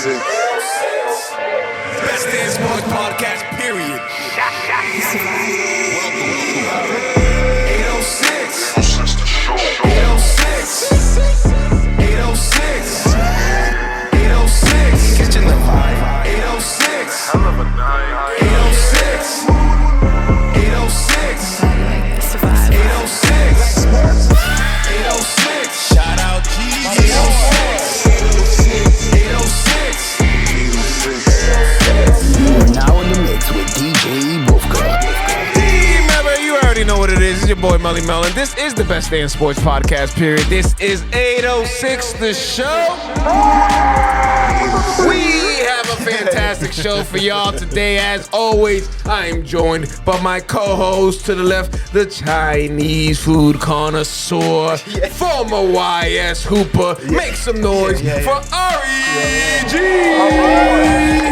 Best Damn Sports Podcast, period. 806. 806. 806. Catching the vibe. 806. I love a night. 806. 806. 806. 806. Shout out G. 806. 806. We're now in the mix with DJ Wolfka. Remember, you already know what it is. It's your boy Melly Melon. This is the Best Damn Sports Podcast, period. This is 806, the show. We have a fantastic show for y'all today. As always, I am joined by my co-host to the left, the Chinese food connoisseur, former YS Hooper. Make some noise for Ari G.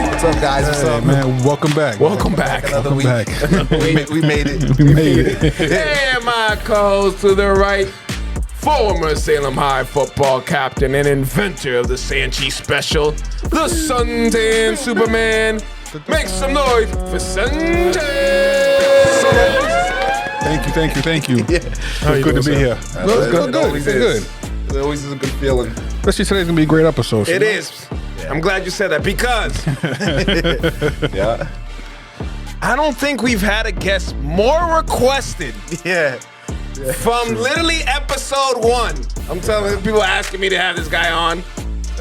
What's up, guys? What's up, man? Welcome back. Welcome back. Welcome back. We made it. We made it. And my co-host to the right, former Salem High football captain and inventor of the Sanchi Special, the Suntan Superman. Make some noise for Suntan. Thank you. Yeah. It's good to be here. It's Good. It always is a good feeling. Especially today's gonna be a great episode. It is. I'm glad you said that because Yeah. I don't think we've had a guest more requested Yeah. from literally episode 1. I'm telling you, people asking me to have this guy on.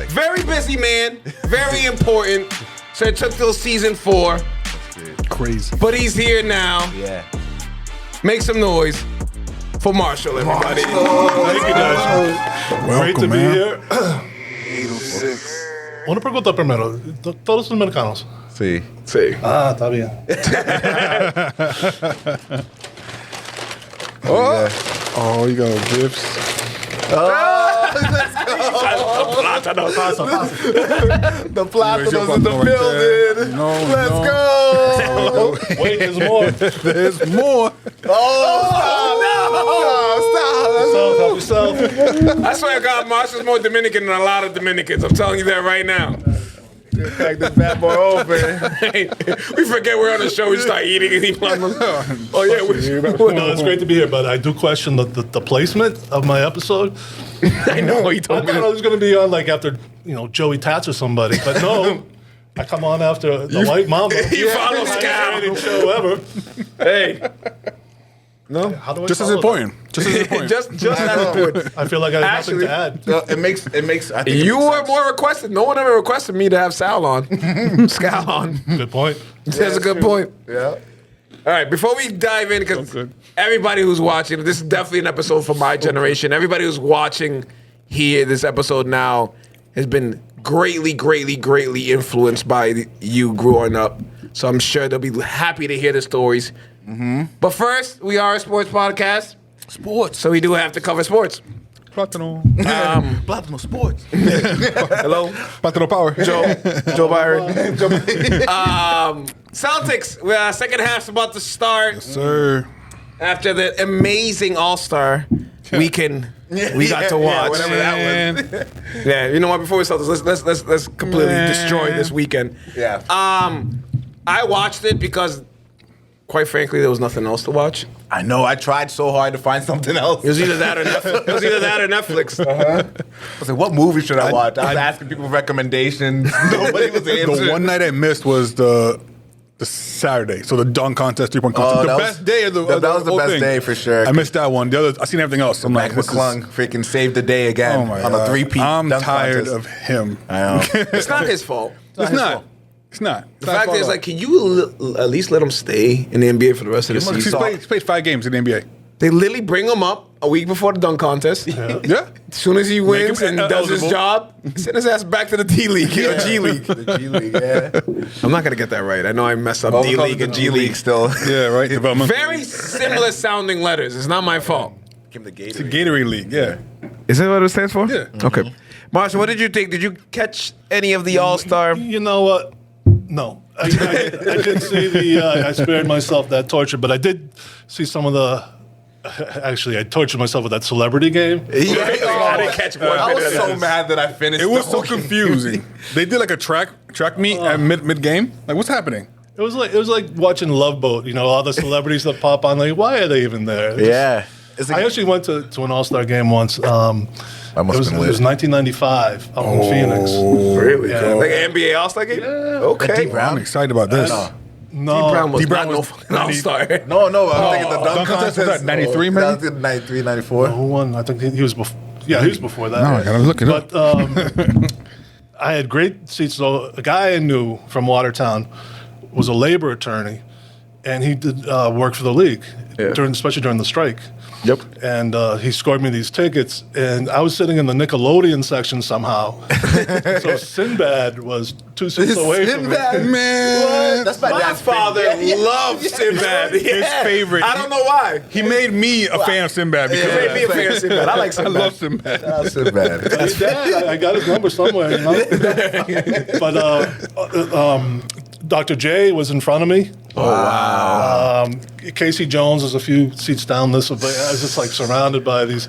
Very busy man, very important. So it took till season 4, Crazy. but he's here now. Yeah. Make some noise for Marshall, everybody. Thank you, guys. Great to Welcome, be man. here. Una pregunta primero. ¿Todos son americanos? Sí. Sí. Ah, está bien. Oh, you got gifts. The Platinos in the building. No, Let's no. go. Wait, there's more. There's more. Oh, stop. Help yourself. I swear to God, Marshall's more Dominican than a lot of Dominicans. I'm telling you that right now. Crack this bad boy open. We forget we're on the show. We start eating and eating. Oh, yeah. No, it's great to be here, but I do question the placement of my episode. I know. He I told me thought I was going to be on like after, Joey Tats or somebody, but no. I come on after the White Mama. You follow Highest Scout. rated show ever. Hey. No. How do I Just as follow important. Just as important. Just as important. that? I feel like I have nothing Actually- to add. It makes. I think You it makes were sense. more requested. No one ever requested me to have Sal on. Scal on. Good point. That's a good point. Yeah. All right, before we dive in, because everybody who's watching, this is definitely an episode for my generation. Everybody who's watching here, this episode now, has been greatly influenced by you growing up. So I'm sure they'll be happy to hear the stories. But first, we are a sports podcast. Sports. So we do have to cover sports. Platano. Platino Sports. Hello, Platano power. Joe Byron. Celtics, second half's about to start. Sir. After the amazing All-Star weekend we got to watch. whatever that was. Yeah, you know what? Before we start this, let's completely destroy this weekend. Yeah. I watched it because, quite frankly, there was nothing else to watch. I know. I tried so hard to find something else. It was either that or Netflix. I was like, what movie should I watch? I was asking people recommendations. Nobody was answering. The one night I missed was the Saturday. So the dunk contest, 3-point contest. Oh, The that best was- day of the that was the whole best thing. day for sure. I missed that one. The other, I seen everything else. I'm Mac like, McClung freaking saved the day again oh my on God. a three-peat I'm dunk tired contest. of him. I know. It's not his fault. It's not. It's not. The fact is, like, can you at least let him stay in the NBA for the rest of the he's season? played 5 games in the NBA. They literally bring him up a week before the dunk contest. Yeah. As soon as he wins him and does his eligible. job, send his ass back to the D League or G League. The G League, yeah. I'm not gonna get that right. I know I messed up D League and G League. still. Yeah, right. Development. Very similar sounding letters. It's not my fault. Kim the It's a Gatorade League, yeah. Is that what it stands for? Yeah. Okay. Marshall, what did you think? Did you catch any of the All-Star? You know what? No. I didn't see I spared myself that torture, but I did see some of the Actually, I tortured myself with that celebrity game. I didn't catch one I minute was of so this. mad that I finished. It was the so whole game. confusing. They did like a track meet at mid game. Like, what's happening? It was like watching Love Boat. You know, all the celebrities that pop on. Like, why are they even there? Yeah. It's I actually went to an All-Star game once. must have been it was 1995 out in Phoenix. Really? Yeah. Like an NBA All-Star game? Okay. I'm excited about this. No, Brown was D. Brown not no was fucking All-Star. No, I'm thinking the dunk contest was contest. at 93 maybe? That was in 93, 94. who won? I think he was before. Yeah, he was before that. No, I gotta look it up. But I had great seats. So a guy I knew from Watertown was a labor attorney, and he did work for the league, especially during the strike. Yep. And he scored me these tickets, and I was sitting in the Nickelodeon section somehow. So Sinbad was 2 seats away from me. Sinbad? Man, That's My dad's father favorite. loves Sinbad. his favorite. I don't know why. He made me a fan of Sinbad because He made me a fan of Sinbad. I like I Sinbad. love Sinbad. That's Sinbad. His dad, I got his number somewhere. You know? But Dr. J was in front of me. Oh, wow. Casey Jones was a few seats down this way. I was just like surrounded by these,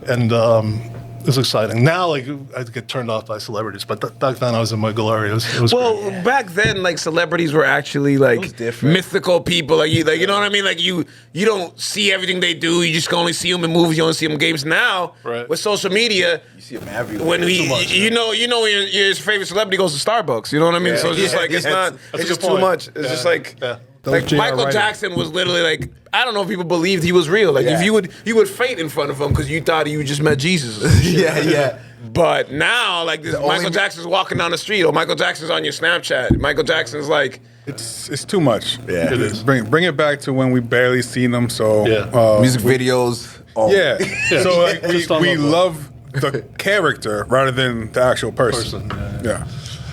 and it was exciting. Now, like, I get turned off by celebrities, but back then I was in my glory. It was Well, great. back then, like celebrities were actually like different. mythical people. Like you know what I mean. Like you don't see everything they do. You just can only see them in movies. You only see them in games. Now Right. with social media, You see him everywhere. when Too much, you know your favorite celebrity goes to Starbucks. You know what I mean. So it's just like it's not. That's It's a just good too point. much. It's Yeah. just like. Yeah. Like J.R. Michael Ryder. Jackson was literally like, I don't know if people believed he was real. Like if you would faint in front of him because you thought you just met Jesus. or some shit. yeah. But now, like this, only- Michael Jackson's walking down the street, or Michael Jackson's on your Snapchat. Michael Jackson's like, It's too much. Yeah. It is. Bring it back to when we barely seen them. So Yeah. Music videos. Oh. yeah. So like Just on we the- love the character rather than the actual person. Yeah.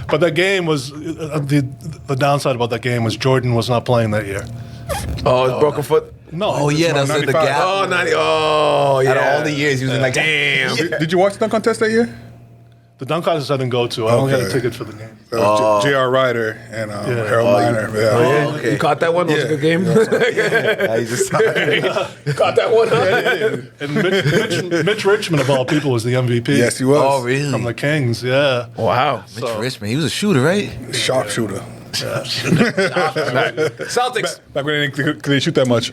But that game was the downside about that game was Jordan was not playing that year. oh, his broken foot. No. Oh, yeah, that's in the 95. gap. Oh, 90. Oh, yeah. Out of all the years, he was in like, Damn. Did you watch the dunk contest that year? The dunk contest I didn't go to. I only got a Okay. ticket for the game. J.R. Ryder and Harold Miner. Yeah. Oh, okay. You caught that one? That was a Yeah. good game. Yeah, he just You caught that one? Huh? And Mitch Richmond, of all people, was the MVP. Yes, he was. Oh, really? From the Kings, yeah. Wow. So- Richmond, he was a shooter, right? Sharpshooter. Celtics. Back when they shoot that much.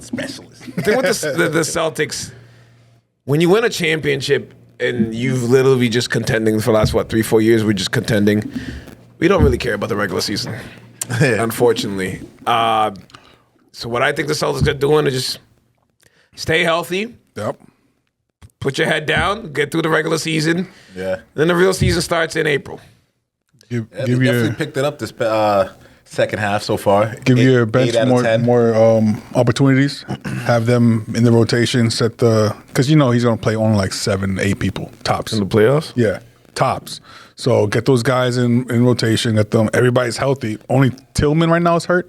Specialist. The thing with the Celtics, when you win a championship and you've literally just contending for the last, 3-4 years, we're just contending, we don't really care about the regular season, unfortunately. So what I think the Celtics are doing is just stay healthy, Yep. put your head down, get through the regular season. Yeah. Then the real season starts in April. Give They your definitely picked it up this second half so far. give your bench 8 out of 10. more opportunities. Have them in the rotation. Set the because he's going to play only like 7-8 people tops. In the playoffs? Yeah, tops. So get those guys in rotation. Get them. Everybody's healthy. Only Tillman right now is hurt.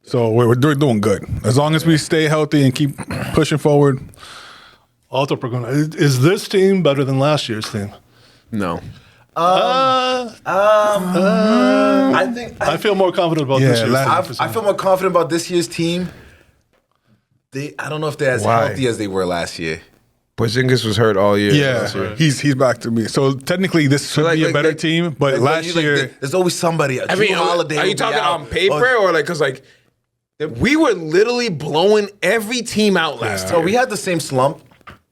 So we're doing good. As long as we stay healthy and keep pushing forward. Is this team better than last year's team? No. I think I feel more confident about this Yeah, year's last- team. I feel more confident about this year's team. I don't know if they're as Why? healthy as they were last year. Porzingis was hurt all year. last year. Yeah, he's back to me. So technically, this should be a better team. But Like, last year, there's always somebody. I mean, Holiday are will you be talking out. on paper or like, because like, we were literally blowing every team out last So year. we had the same slump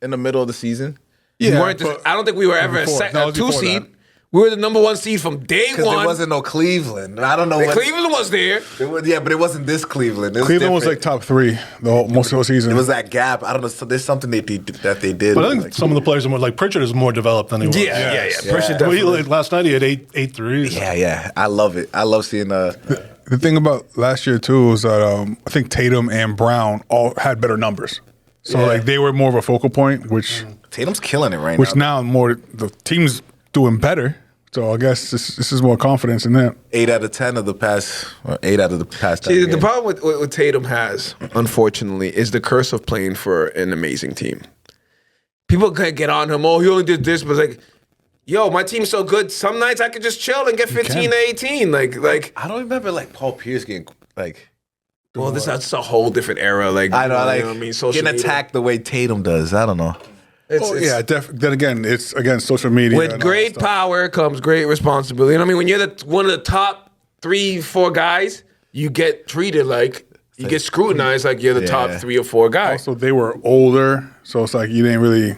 in the middle of the season. We yeah, weren't but- I don't think we were ever Before. a That was 2 before seed. that. We were the number 1 seed from day Because one. there wasn't no Cleveland. I don't know what. Cleveland was there. Yeah, but it wasn't this Cleveland. It Cleveland was like different. top 3 most of the whole season. It was that gap. I don't know. So there's something that they did. But I think Like, some of the players are more like Pritchard is more developed than he was. Yeah. Pritchard Well, definitely. last night he had eight threes. yeah. I love it. I love seeing The thing about last year too is that I think Tatum and Brown all had better numbers. So like they were more of a focal point, which Tatum's killing it right which now. now more the team's doing better. So I guess this is more confidence in that. 8 out of 10 of the past. Or 8 out of the past. 10 See, the games. problem with what Tatum has, unfortunately, is the curse of playing for an amazing team. People can get on him. Oh, he only did this, but it's like, yo, my team's so good. Some nights I could just chill and get 15 to 18. Like I don't remember like Paul Pierce getting like. Well, that's a whole different era. Like I know, like you know what I mean, social getting media. attacked the way Tatum does. I don't know. Yeah, then again, it's again social media. With and all great that stuff. power comes great responsibility. You know what I mean? When you're one of the top 3-4 guys, you get treated like you get scrutinized like you're the top 3 or 4 guys. Also, they were older, so it's like you didn't really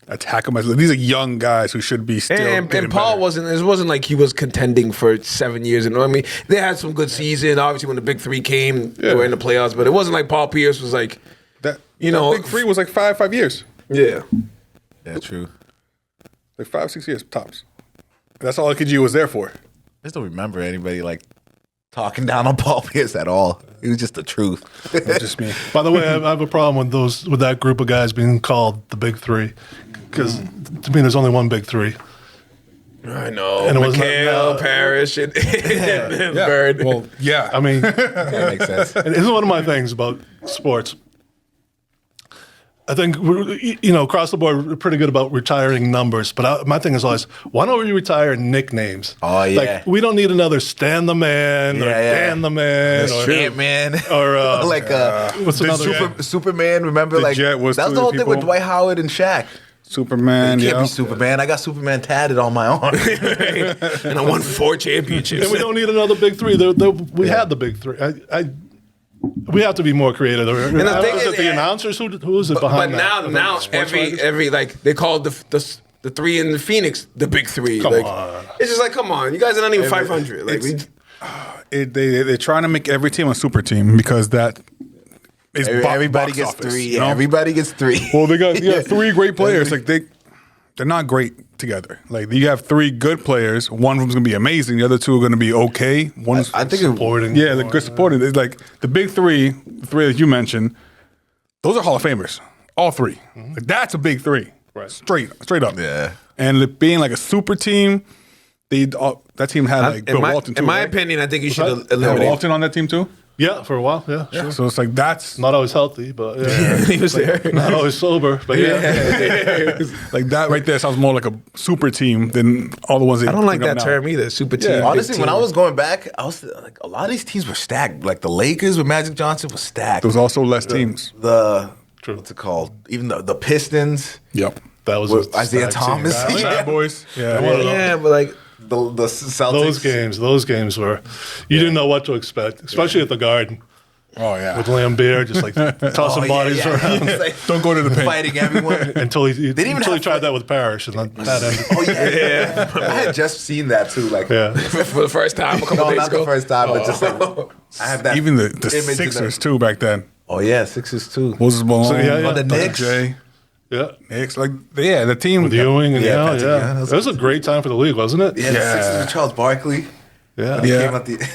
attack them as these are young guys who should be still. And getting Paul better. it wasn't like he was contending for 7 years. You know what I mean? They had some good season. Obviously, when the big 3 came, they were in the playoffs. But it wasn't like Paul Pierce was like, that. you that know, big 3 was like 5 years, yeah. Yeah, true. like 5-6 years tops. That's all LKG was there for. I just don't remember anybody like talking down on Paul Pierce at all. It was just the truth. That's just me. By the way, I have a problem with that group of guys being called the Big Three, because to me, there's only one Big Three. I know. And it wasn't- McHale, Parrish, and Bird. Well, yeah. I mean, That makes sense. and this is one of my things about sports. I think across the board, we're pretty good about retiring numbers. But my thing is always, why don't we retire nicknames? Oh, yeah. Like we don't need another Stan the Man or Dan the Man or Ant-Man. or like what's another guy? Superman, remember? The Like Jet was that was two the whole thing with people. Dwight Howard and Shaq. Superman. You can't Yeah. be Superman. I got Superman tatted on my arm. And I won 4 championships. And we don't need another Big Three. We had the Big Three. We have to be more creative. And the thing is is, it the announcers? Who is it behind But that? now Sports every writers? like they call the 3 in the Phoenix the big 3. Come like, on. It's just like, come on, you guys are not even 500. Like They're trying to make every team a super team because that is Everybody box gets office, 3. you Yeah, know? everybody gets 3. Well, they got 3 great players. Like they're not great together. Like you have 3 good players. One of them's gonna be amazing. The other 2 are gonna be okay. One's I think Supporting. yeah, they're good supporting. It's like the big 3, the 3 that you mentioned. Those are Hall of Famers. All 3. Like, that's a big 3. Right. Straight up. Yeah. And it being like a super team, that team had like Bill Walton too. in my right? opinion, I think you should Bill eliminate. Walton on that team too. Yeah, for a while. Yeah, sure. So it's like that's Not always healthy, but yeah. He was there. Not always sober, but yeah. like that right there sounds more like a super team than all the ones. I don't like that term either. Super team. big Honestly, when team. I was going back, I was like, a lot of these teams were stacked. Like the Lakers with Magic Johnson was stacked. There was also less teams. True. What's it called? Even the Pistons Yep. That was with a Isaiah stacked team. Thomas. Bad Yeah. boys. Yeah. yeah, but like The Celtics. Those games were you didn't know what to expect, especially at the Garden Oh yeah. with Lambeer just like tossing bodies around He's like Don't go to the paint. fighting everyone. until he didn't even until he have tried to- that with Parrish and then that ended. Oh yeah. I had just seen that too. Like Yeah. for the first time a couple no, days not ago. the first time, but just like I have that. Even the image in Sixers there. too back then. Oh yeah, Sixers too. Moses Malone. So, yeah. On the Dr. Knicks. J. Yeah. Knicks. Like the team. With Ewing and Yeah, yeah, Patrick yeah. Ewing. It was a great time for the league, wasn't it? Yeah, the Sixers with Charles Barkley. Yeah. Yeah. Came out the,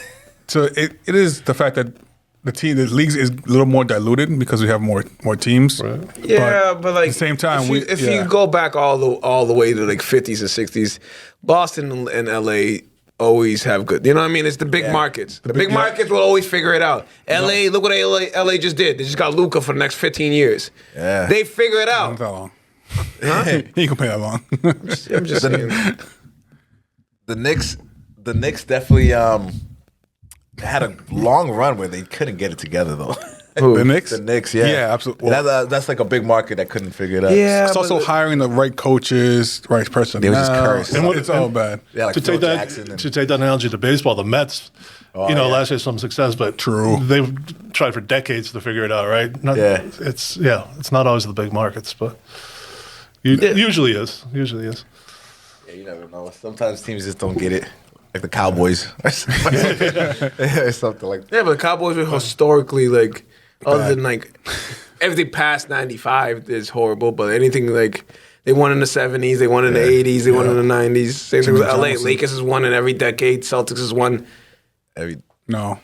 So it is the fact that the leagues is a little more diluted because we have more teams. Right. Yeah, but like at the same time, if you go back all the way to like 50s and 60s, Boston and LA always have good. You know what I mean? It's the big markets. The big markets will always figure it out. LA, look what LA just did. They just got Luka for the next 15 years. Yeah. They figure it Not out. that long. He ain't gonna play that long. I'm just saying. the Knicks definitely had a long run where they couldn't get it together though. The Knicks? The Knicks, yeah. Yeah, absolutely. That's like a big market that couldn't figure it out. Yeah. It's also hiring the right coaches, right person. They were just cursed. And it's all bad. Yeah, like to Phil take that Jackson and- to take that analogy to baseball, the Mets, yeah. last year some success, but True. they've tried for decades to figure it out, right? Yeah. It's not always the big markets, but usually is. Yeah, you never know. Sometimes teams just don't get it. Like the Cowboys. Or something like that. Yeah, but the Cowboys were historically like, other than like everything past '95 is horrible. But anything like they won in the '70s, they won in the '80s, they won in the '90s. Same thing with LA. Johnson. Lakers has won in every decade. Celtics has won. No.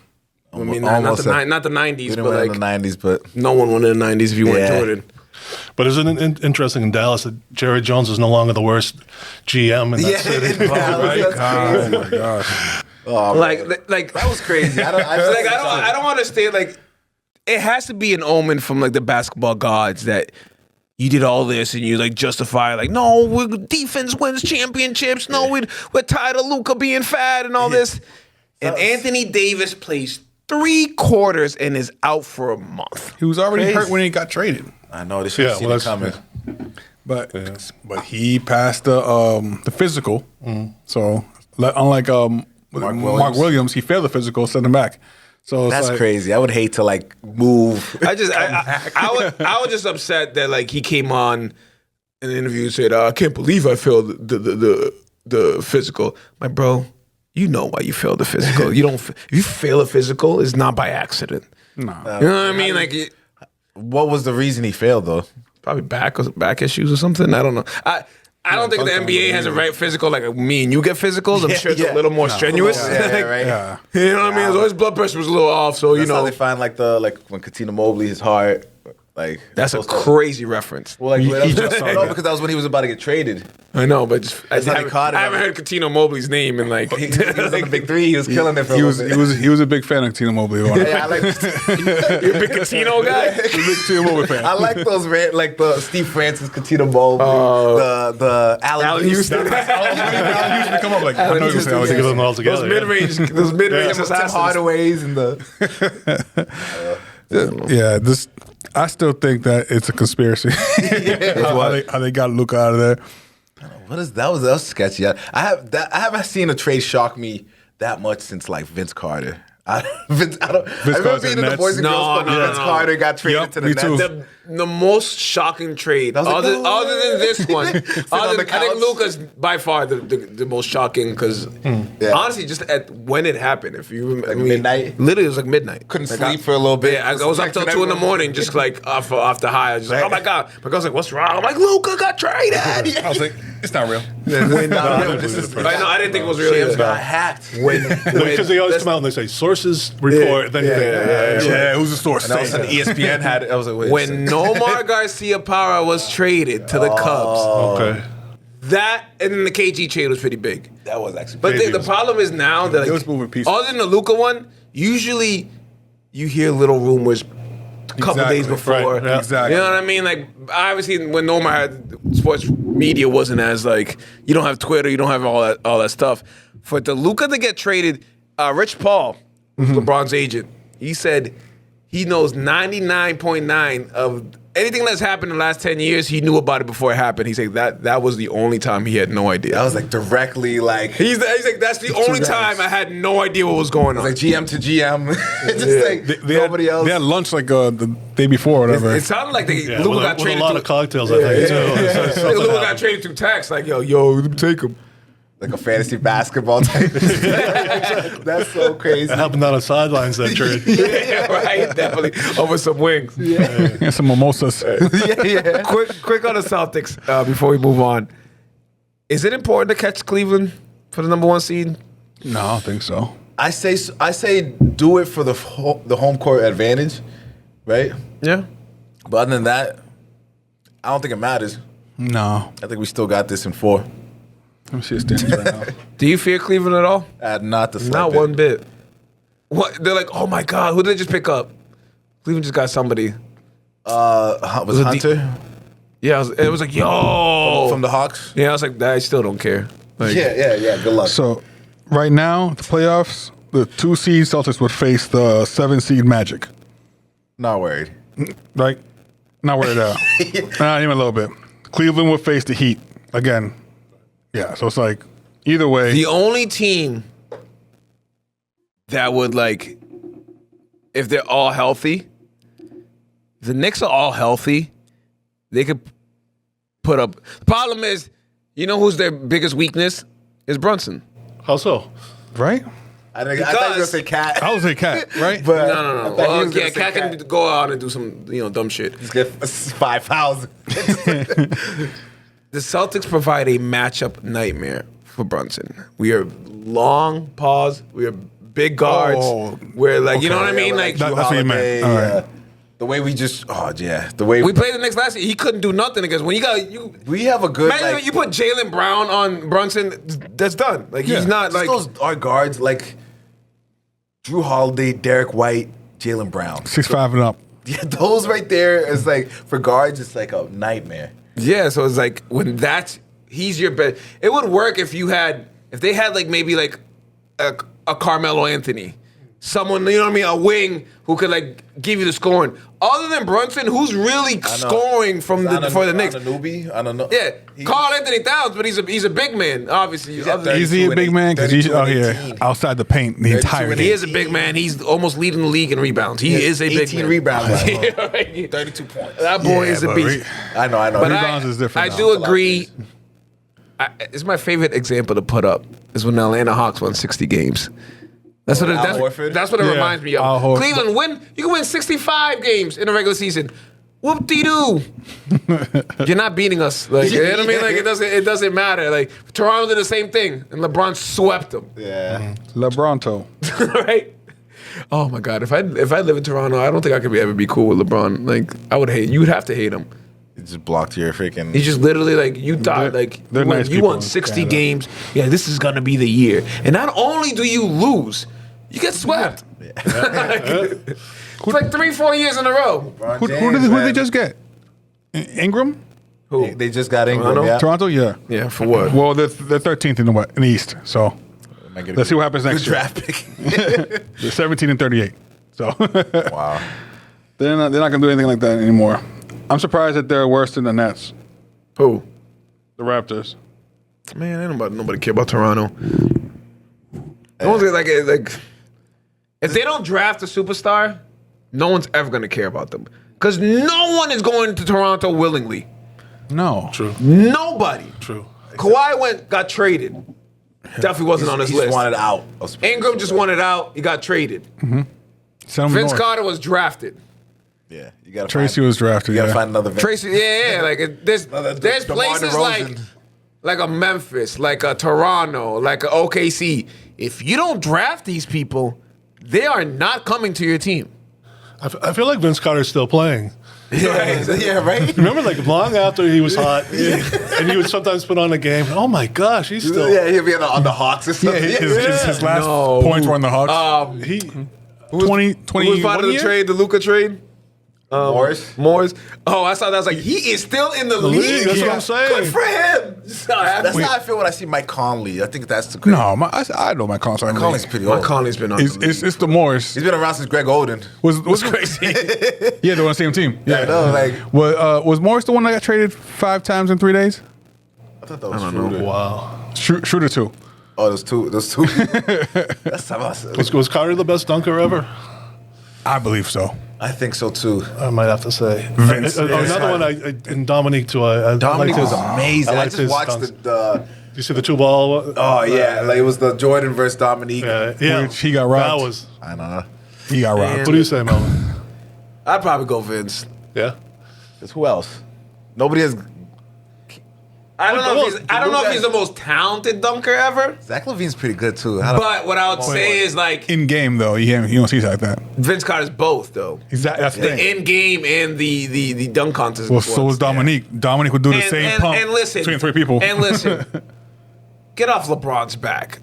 I mean, Almost not the We '90s, didn't but win like in the 90s, but no one won in the '90s if you weren't Yeah. Jordan. But isn't it interesting in Dallas that Jerry Jones is no longer the worst GM in that city? Oh my gosh. Like that was crazy. I don't understand. Like, it has to be an omen from like the basketball gods that you did all this and you like justify like, no, defense wins championships. No, we're tired of Luka being fat and all this. And Anthony Davis plays 3/4 and is out for a month. He was already Crazy. hurt when he got traded. I know this shit Yeah, well, it coming. But he passed the physical. So unlike Mark Williams, he failed the physical, sent him back. So it's That's like, crazy. I would hate to like move. I was just upset that like he came on in an interview and said, I can't believe I failed the physical. My bro, you know why you failed the physical. You don't. If you fail a physical, it's not by accident. no. You know what I mean? Like What was the reason he failed though? probably back issues or something. I don't know. I don't think the NBA has a right physical like me and you get physicals. I'm sure it's a little more strenuous. Right. Yeah. You know what I mean? It's always blood pressure was a little off, so That's you how know they find like when Katina Mobley, his heart, like that's a supposed to- crazy reference. Well, like He just saw no, that. because that was when he was about to get traded. I know, but just, I That's how they haven't, caught him. I haven't heard Coutinho Mobley's name in like. He was on the big three. He was killing it for He a was little bit. he was a big fan of Tina Mobley. Yeah, I like. You're a big Coutinho guy. He was a big Tina Mobley fan. I like those like the Steve Francis, Katina Mobley, the Allen Alan Houston. Houston. Alan Houston come up like I know you were Just saying, I was think of them all Those together. mid range, those mid range Tim assassins. Hardaway's and the. yeah, I still think that it's a conspiracy. how they got Luka out of there. What is that? Was sketchy. I haven't seen a trade shock me that much since like Vince Carter. I remember Carter being to in the Nets? Boys and Girls Club when No. Vince Carter got traded Yup, to the me Nets. too. The most shocking trade, I was like, other "Oh." than this one, on I the think couch. Luka's by far the most shocking because Yeah. honestly, just at when it happened, if you remember, Like midnight? literally it was like midnight. Couldn't Like, sleep for a little bit. Yeah, I was up till 2 a.m, just like off the high. I was just like, oh my god, my girl's like, what's wrong? I'm like, Luka got traded. I was like, it's not real. I didn't think it was real. James either. got hacked. Because they always come out and they say sources report. Then you think, Yeah, who's the source? And all of a sudden ESPN had it. I was like, wait. When Nomar Garcia Parra was traded to the Cubs, okay. that and then the KG trade was pretty big. that was actually. But crazy. the problem is now that It like, was moving pieces. other than the Luka one, usually you hear little rumors a couple Exactly. days before. Right, yeah. Exactly. You know what I mean? Like obviously when Nomar had sports media wasn't as like you don't have Twitter, you don't have all that stuff. For the Luka to get traded, Rich Paul, LeBron's agent, he said he knows 99.9 of anything that's happened in the last 10 years. He knew about it before it happened. He said that was the only time he had no idea. that was like directly like. He's like, that's the only time I had no idea what was going on. Like GM to GM. It's just like They nobody had, else. They had lunch like the day before or whatever. It sounded like Yeah, Luka with, got with traded a lot through, of cocktails, I think, too. I think Luka got traded through text. Like, yo, let me take him. like a fantasy basketball type. That's so crazy. It happened on the sidelines, that trade. Yeah, right. Definitely over some wings. And some mimosas. Quick on the Celtics before we move on. Is it important to catch Cleveland for the number 1 seed? No, I don't think so. I say do it for the home court advantage, right? Yeah. But other than that, I don't think it matters. No. I think we still got this in 4. Let me see the standings right now. Do you fear Cleveland at all? Not the slight Not bit. one bit. What? They're like, oh my God, who did they just pick up? Cleveland just got somebody. Was it Hunter Yeah, it was like, yo. from the Hawks? Yeah, I was like, I still don't care. Like, Yeah. Good luck. So, right now, the playoffs, the 2 seed Celtics would face the 7 seed Magic. Not worried. Right? Not worried at all. Not even a little bit. Cleveland would face the Heat again. Yeah, so it's like either way. The only team that would like, if they're all healthy, if the Knicks are all healthy, they could put up. The problem is, you know who's their biggest weakness? Is Brunson. How so? right? I thought you were gonna say Cat. I was a cat, right? But No. I thought he Well, was gonna yeah, say Cat can go out and do some, dumb shit. Just get 5,000. The Celtics provide a matchup nightmare for Brunson. We are long pause. We are big guards. Oh, we're like, you know what I Yeah, mean? we're Like, That- that's what you meant. Holiday, All right. yeah. The way we just, the way we played the Knicks last year. He couldn't do nothing against when we have a good. Imagine like, you put Jaylen Brown on Brunson. That's done. Like he's not just like those our guards like Drew Holiday, Derek White, Jaylen Brown. 6'5" and up. Yeah, those right there is like for guards, it's like a nightmare. yeah. So it's like when he's your best. It would work if they had like maybe like a Carmelo Anthony someone, you know what I mean, a wing who could like give you the scoring. Other than Brunson, who's really scoring for the Knicks? Anunoby? I don't know. Yeah, Karl Anthony Towns, but he's a big man, obviously. Is he a big man? Because he's out here outside the paint the entire He day. is a big man. He's almost leading the league in rebounds. He is a big 18 man. rebounds. Yeah, right. 32 points. That boy is a but beast. I know. But Rebounds is different I now. do agree. It's my favorite example to put up is when the Atlanta Hawks won 60 games. That's what Al Horford? that's what it Yeah, reminds me Al of. Horford. Cleveland you can win 65 games in a regular season. Whoop-de-doo. You're not beating us. Like, you know what I mean? Like it doesn't matter. Like Toronto did the same thing and LeBron swept them. Yeah. LeBronto. Right? Oh my God. If I live in Toronto, I don't think I could ever be cool with LeBron. Like I would hate you would have to hate him. He just blocked your freaking. He's just literally like you thought like they're nice you people won in 60 Canada. games. Yeah, this is gonna be the year. And not only do you lose, you get swept. It's like 3-4 years in a row. Who did they just get? Ingram? Who? They just got Ingram. Toronto? Yeah. Toronto? Yeah. Yeah, for what? Well, they're 13th in the East. So let's see what happens next Good year. draft pick. They're 17 and 38. So Wow. they're not going to do anything like that anymore. I'm surprised that they're worse than the Nets, Who? the Raptors. Man, ain't nobody care about Toronto. No one's like if they don't draft a superstar, no one's ever gonna care about them. Because no one is going to Toronto willingly. No. True. Nobody. True. Kawhi got traded. Definitely wasn't on his He list. just wanted out. Ingram just wanted out. He got traded. Send them Vince north. Carter was drafted. Yeah. You gotta Tracy find, was drafted. You gotta Yeah. find another. Tracy, yeah. Like there's DeMar places DeRozan. like a Memphis, like a Toronto, like a OKC. If you don't draft these people, they are not coming to your team. I feel like Vince Carter's still playing. Yeah, right. Remember, like long after he was hot, and he would sometimes put on a game. Oh my gosh, he's still. Yeah, he'll be on the Hawks and stuff. His last No. points were on the Hawks. He 20 Who was part of the trade, the Luka trade? Morris. Oh, I saw that. I was like, he is still in the league. That's what I'm saying. Good for him. That's how I feel when I see Mike Conley. I think that's the crazy. No, I know my concert. Mike Conley's pretty Mike old. Conley's been on the league. It's the Morris. He's been around since Greg Oden. Was crazy. Yeah, they're on the same team. Yeah, I know. Like Was Morris the one that got traded 5 times in 3 days? I thought that was Schroeder. Wow. Shooter 2. Oh, those two. That's awesome. Was Carter the best dunker ever? I believe so. I think so too. I might have to say. Vince. Another one, and Dominique too. I Dominic liked was his- amazing. I liked just his watched dunks. the You see the 2-ball? oh yeah, like it was the Jordan versus Dominique. Yeah. Which he got robbed. That was. I don't know. He got robbed. What do you say, Melvin? I'd probably go Vince. Yeah. Who else? Nobody has. I don't know if he's the most talented dunker ever. Zach LaVine's pretty good too. I don't- But what I would say is like In game though, you don't see it like that. Vince Carter's both though. That's the The thing. in game and the dunk contest. Well, so was Dominique. Dominique would do the same pump and listen, between 3 people. And listen, get off LeBron's back.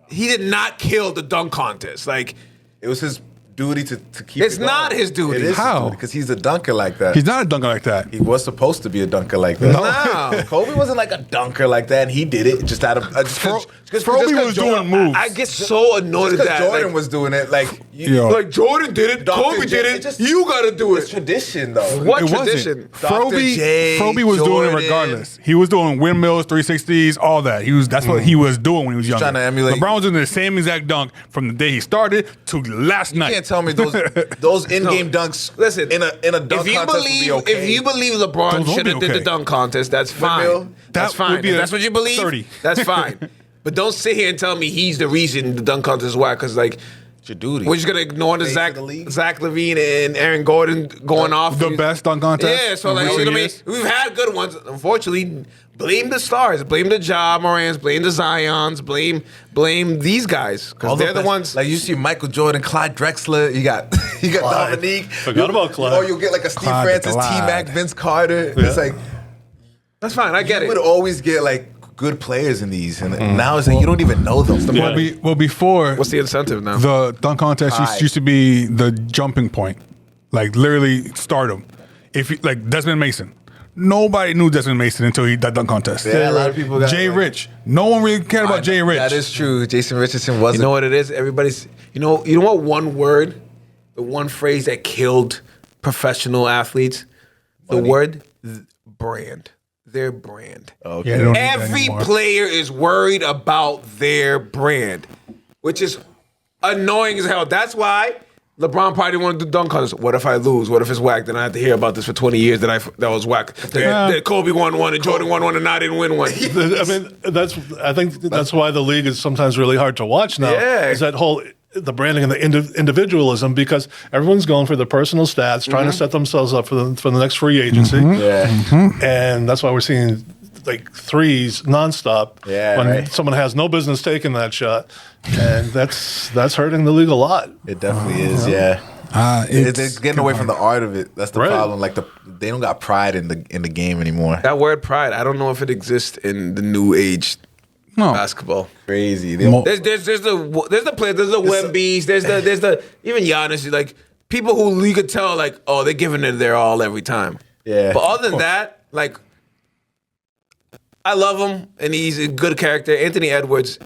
He did not kill the dunk contest. Like it was his duty to keep. It's it going. not his duty. It is How? Because he's a dunker like that. He's not a dunker like that. He was supposed to be a dunker like that. No. Kobe wasn't like a dunker like that, and he did it just out of. Froby was doing moves. I get so annoyed at Because that. Jordan like, was doing it, like Yo. like Jordan did it, Dr. Kobe J- did it. just- You got to do It's it. tradition, though. What It tradition? wasn't. J, Froby was doing it Jordan. regardless. He was doing windmills, 360s, all that. That's what he was doing when he was younger. trying to emulate- LeBron was doing the same exact dunk from the day he started to last night. You can't tell me those in-game dunks. Listen, in a dunk if you contest believe would be okay. if you believe LeBron Those should would have be did the okay. dunk contest, that's fine. Windmill? That's That fine. would be If a that's what you believe. 30. That's fine. But don't sit here and tell me he's the reason the dunk contest is whack. Because like It's your duty. we're just gonna ignore the Face Zach of the league. Zach LaVine and Aaron Gordon going off The best dunk contest. Yeah, so in like you know recent what I mean. years. We've had good ones. Unfortunately, blame the stars, blame the Ja Morants, blame the Zions, blame these guys because All they're the best- ones. Like you see Michael Jordan, Clyde Drexler. You got Dominique. Forgot about Clyde. Or you'll get like a Steve Clyde Francis, Clyde. T-Mac, Vince Carter. It's like That's fine. I get you it. would always get like good players in these, and now it's like you don't even know them. Well, before What's the incentive now? the dunk contest High. used to be the jumping point, like literally stardom. If you, like Desmond Mason, Nobody knew Desmond Mason until that dunk contest. Yeah, a lot of people got Jay Rich. No one really cared about Jay Rich. That is true. Jason Richardson wasn't. You know what it is? Everybody's. You know what? One word, the one phrase that killed professional athletes. The word brand. Their brand. Okay. Yeah, they don't need that Every anymore. player is worried about their brand, which is annoying as hell. That's why LeBron probably didn't want to do dunk contests. What if I lose? What if it's whack? Then I have to hear about this for 20 years that was whack. That Kobe won one and Jordan won one and I didn't win one. I mean, I think that's why the league is sometimes really hard to watch now. Yeah. Is that whole the branding and the individualism, because everyone's going for their personal stats, trying to set themselves up for the next free agency. Yeah. And that's why we're seeing like threes nonstop when right. someone has no business taking that shot, and that's hurting the league a lot. It definitely is. Yeah. They're getting away from the art of it. That's the Right. problem. Like they don't got pride in the game anymore. That word pride, I don't know if it exists in the new age basketball. Crazy. There's the players, there's the Wemby's, there's the even Giannis, like people who you could tell like, oh, they're giving it their all every time. Yeah. But other than that, like I love him and he's a good character. Anthony Edwards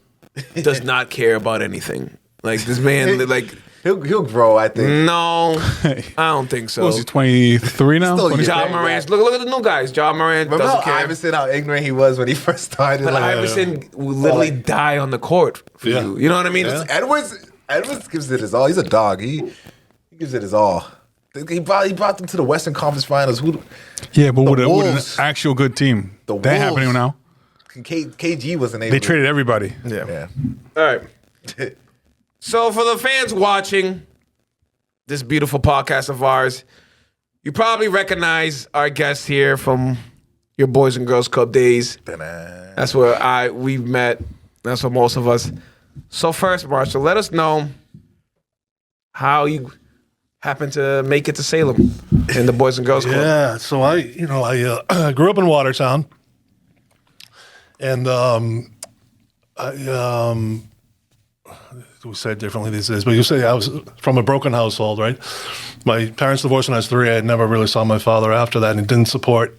does not care about anything. Like this man, like He'll grow, I think. no, I don't think so. What was he, 23 now? Still 26? Ja Morant, look at the new guys. Ja Morant Remember doesn't how care. Iverson, how ignorant he was when he first started? But Like, Iverson will literally die on the court for Yeah. you. You know what I mean? Yeah. Edwards gives it his all. He's a dog. He gives it his all. He brought them to the Western Conference Finals. Yeah, but with an Wolves. actual good team. The That happening Wolves. now. KG wasn't able They to. traded everybody. Yeah. All right. So for the fans watching this beautiful podcast of ours, you probably recognize our guest here from your Boys and Girls Club days. That's where we met. That's where most of us. So first, Marshall, let us know how you happened to make it to Salem in the Boys and Girls Club. Yeah, so I grew up in Watertown, and we say it differently these days, but you say I was from a broken household, right? My parents divorced when I was 3. I never really saw my father after that, and he didn't support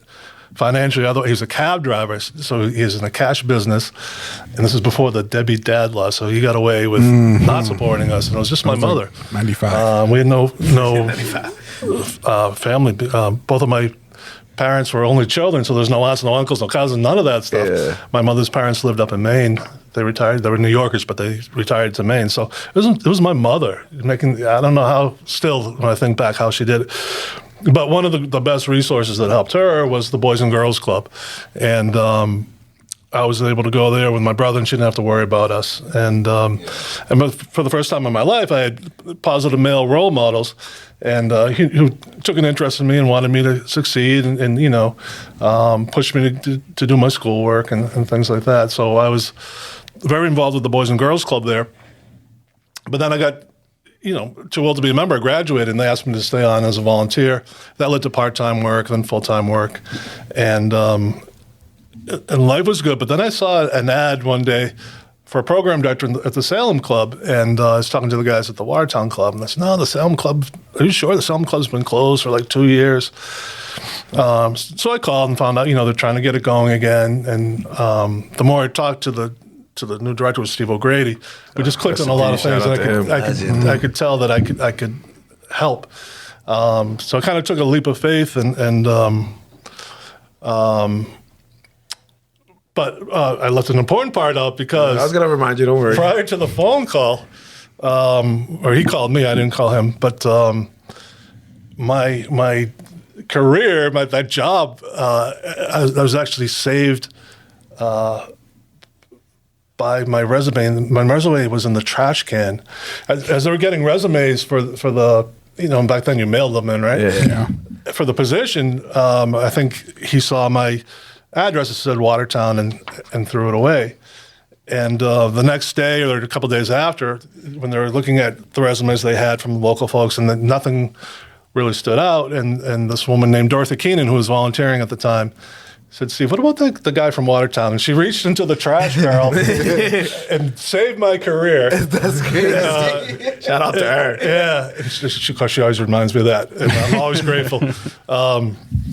financially. Although he was a cab driver, so he was in the cash business, and this is before the deadbeat dad law, so he got away with not supporting us, and it was just my mother. 95. We had no family. Both of my parents were only children, so there's no aunts, no uncles, no cousins, none of that stuff. Yeah. My mother's parents lived up in Maine. They retired. They were New Yorkers, but they retired to Maine. So it was my mother making. I don't know how. Still, when I think back, how she did it. But one of the best resources that helped her was the Boys and Girls Club, and I was able to go there with my brother, and she didn't have to worry about us. And for the first time in my life, I had positive male role models, and who took an interest in me and wanted me to succeed, and pushed me to do my schoolwork and things like that. So I was very involved with the Boys and Girls Club there. But then I got too old to be a member. I graduated, and they asked me to stay on as a volunteer. That led to part-time work, then full-time work, and life was good. But then I saw an ad one day for a program director at the Salem Club, and I was talking to the guys at the Watertown Club, and I said, "No, the Salem Club. Are you sure the Salem Club's been closed for like 2 years?" So I called and found out, they're trying to get it going again. And the more I talked to the new director, was Steve O'Grady. We just clicked on a lot of things, and I could tell that I could help. So I kind of took a leap of faith, but I left an important part out because I was gonna remind you. Don't worry. prior to the phone call, or he called me, I didn't call him, but my career, that job, I was actually saved by my resume. My resume was in the trash can. As they were getting resumes for the, back then you mailed them in, right? Yeah. For the position, I think he saw my address that said Watertown and threw it away. And the next day or a couple of days after, when they were looking at the resumes they had from local folks, and then nothing really stood out, and this woman named Dorothy Keenan, who was volunteering at the time, said, Steve, what about the guy from Watertown? And she reached into the trash barrel and saved my career. That's crazy. Shout out to her. Yeah, she always reminds me of that. And I'm always grateful. She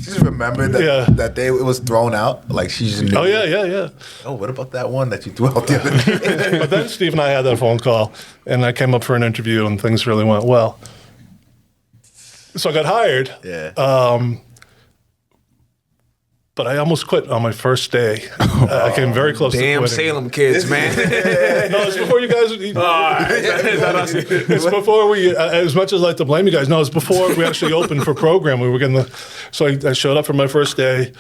just remembered that that day it was thrown out. Like she just knew. Oh, yeah. Oh, what about that one that you threw out the other day? But then Steve and I had that phone call, and I came up for an interview, and things really went well. So I got hired. Yeah. But I almost quit on my first day. I came very close to Damn quitting. Salem kids, man. No, it's before you guys. It's before we. As much as I like to blame you guys, no, it's before we actually opened for program. We were getting so I showed up for my first day,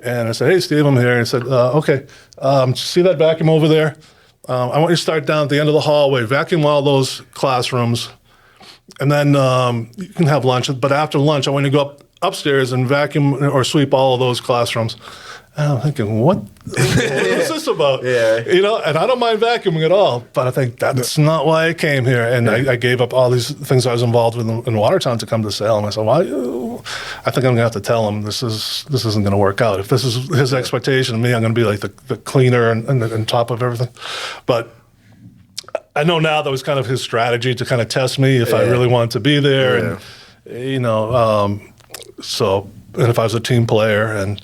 and I said, "Hey, Steve, I'm here." And I said, "Okay, see that vacuum over there? I want you to start down at the end of the hallway, vacuum all those classrooms, and then you can have lunch. But after lunch, I want you to go upstairs and vacuum or sweep all of those classrooms." And I'm thinking, what is this about? Yeah. And I don't mind vacuuming at all, but I think that's not why I came here. And I gave up all these things I was involved with in Watertown to come to Salem. I said, well, I think I'm going to have to tell him this isn't going to work out. If this is his expectation of me, I'm going to be like the cleaner and top of everything. But I know now that was kind of his strategy to kind of test me if I really wanted to be there. And, so, and if I was a team player. And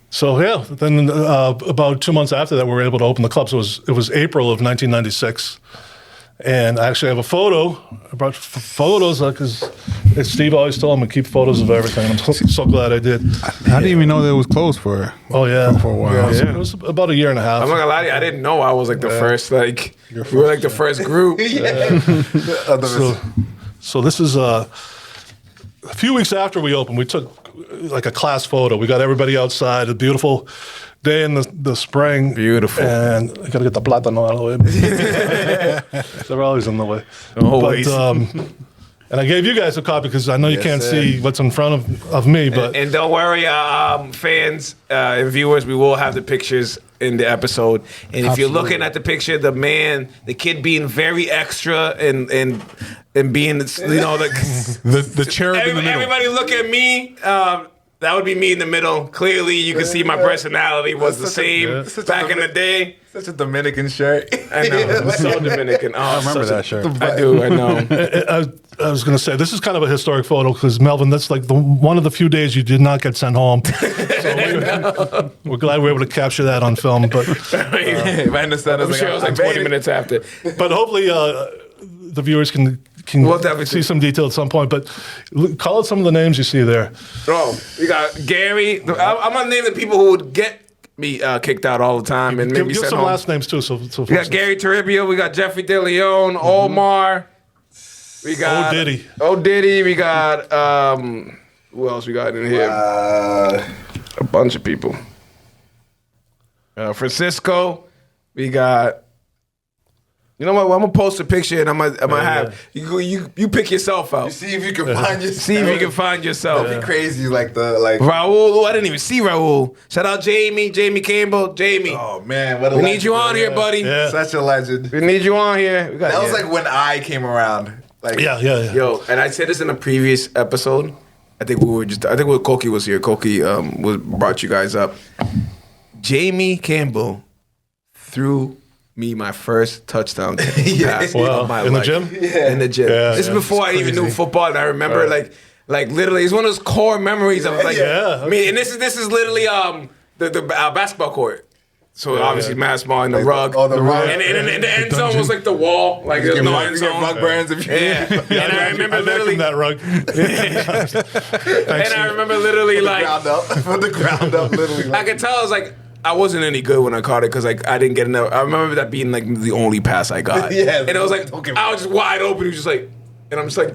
so, then about 2 months after that, we were able to open the club. So it was April of 1996. And I actually have a photo. I brought photos because Steve always told me to keep photos of everything. I'm so glad I did. I didn't even know that it was closed for. Oh, yeah. For a while. Yeah. It was about a year and a half. I'm not gonna lie to you, I didn't know I was like the first, like, we were like the first group. So this is a few weeks after we opened, we took like a class photo. We got everybody outside, a beautiful day in the spring. Beautiful. And I got to get the plátano out of the way. They're always in the way. Always. But, and I gave you guys a copy because I know you can't see what's in front of me. But And don't worry, fans and viewers, we will have the pictures in the episode. And if you're looking at the picture, the kid being very extra and being, like The cherub in the middle. everybody look at me. That would be me in the middle. Clearly, you can see my personality was the same back in the day. Such a Dominican shirt. I know, so Dominican. I remember that shirt. I do, I know. I was going to say, this is kind of a historic photo because, Melvin, that's like one of the few days you did not get sent home. So we're glad we were able to capture that on film. But I understand. I'm sure it was like 20 minutes after. But hopefully the viewers can We'll definitely see some detail at some point. But call out some of the names you see there. Oh, we got Gary. I'm going to name the people who would get me kicked out all the time and maybe Give sent some home. last names, too. So We got Gary Toribio. We got Jeffrey De Leon, Omar. We got O. Diddy. We got who else we got in here? A bunch of people. Francisco. We got. You know what? I'm gonna post a picture and I'm gonna have you pick yourself out. See if you can find yourself. See if you can find yourself. That'd be crazy, like Raul. I didn't even see Raul. Shout out Jamie Campbell. Jamie. Oh man, what a We legend. need you on here, buddy. Yeah. Such a legend. We need you on here. That was like when I came around. Like Yeah. Yo, and I said this in a previous episode. I think Koki was here. Koki brought you guys up. Jamie Campbell threw me my first touchdown pass Wow. of my In the life. gym? In the gym. Yeah, This is yeah. before I It's even knew crazy. football, and I remember like literally, it's one of those core memories of like Yeah. me. And this is literally the basketball court. So obviously basketball and the rug. the rug. And the end zone was like the wall. Like there's no end zone. Rug brands if you Yeah. And I remember literally that rug. and I remember literally like ground up from the ground up, literally. I could tell I was like I wasn't any good when I caught it because like I didn't get enough. I remember that being like the only pass I got. Yeah, and it was like don't get I was just wide open. He was just like, and I'm just like,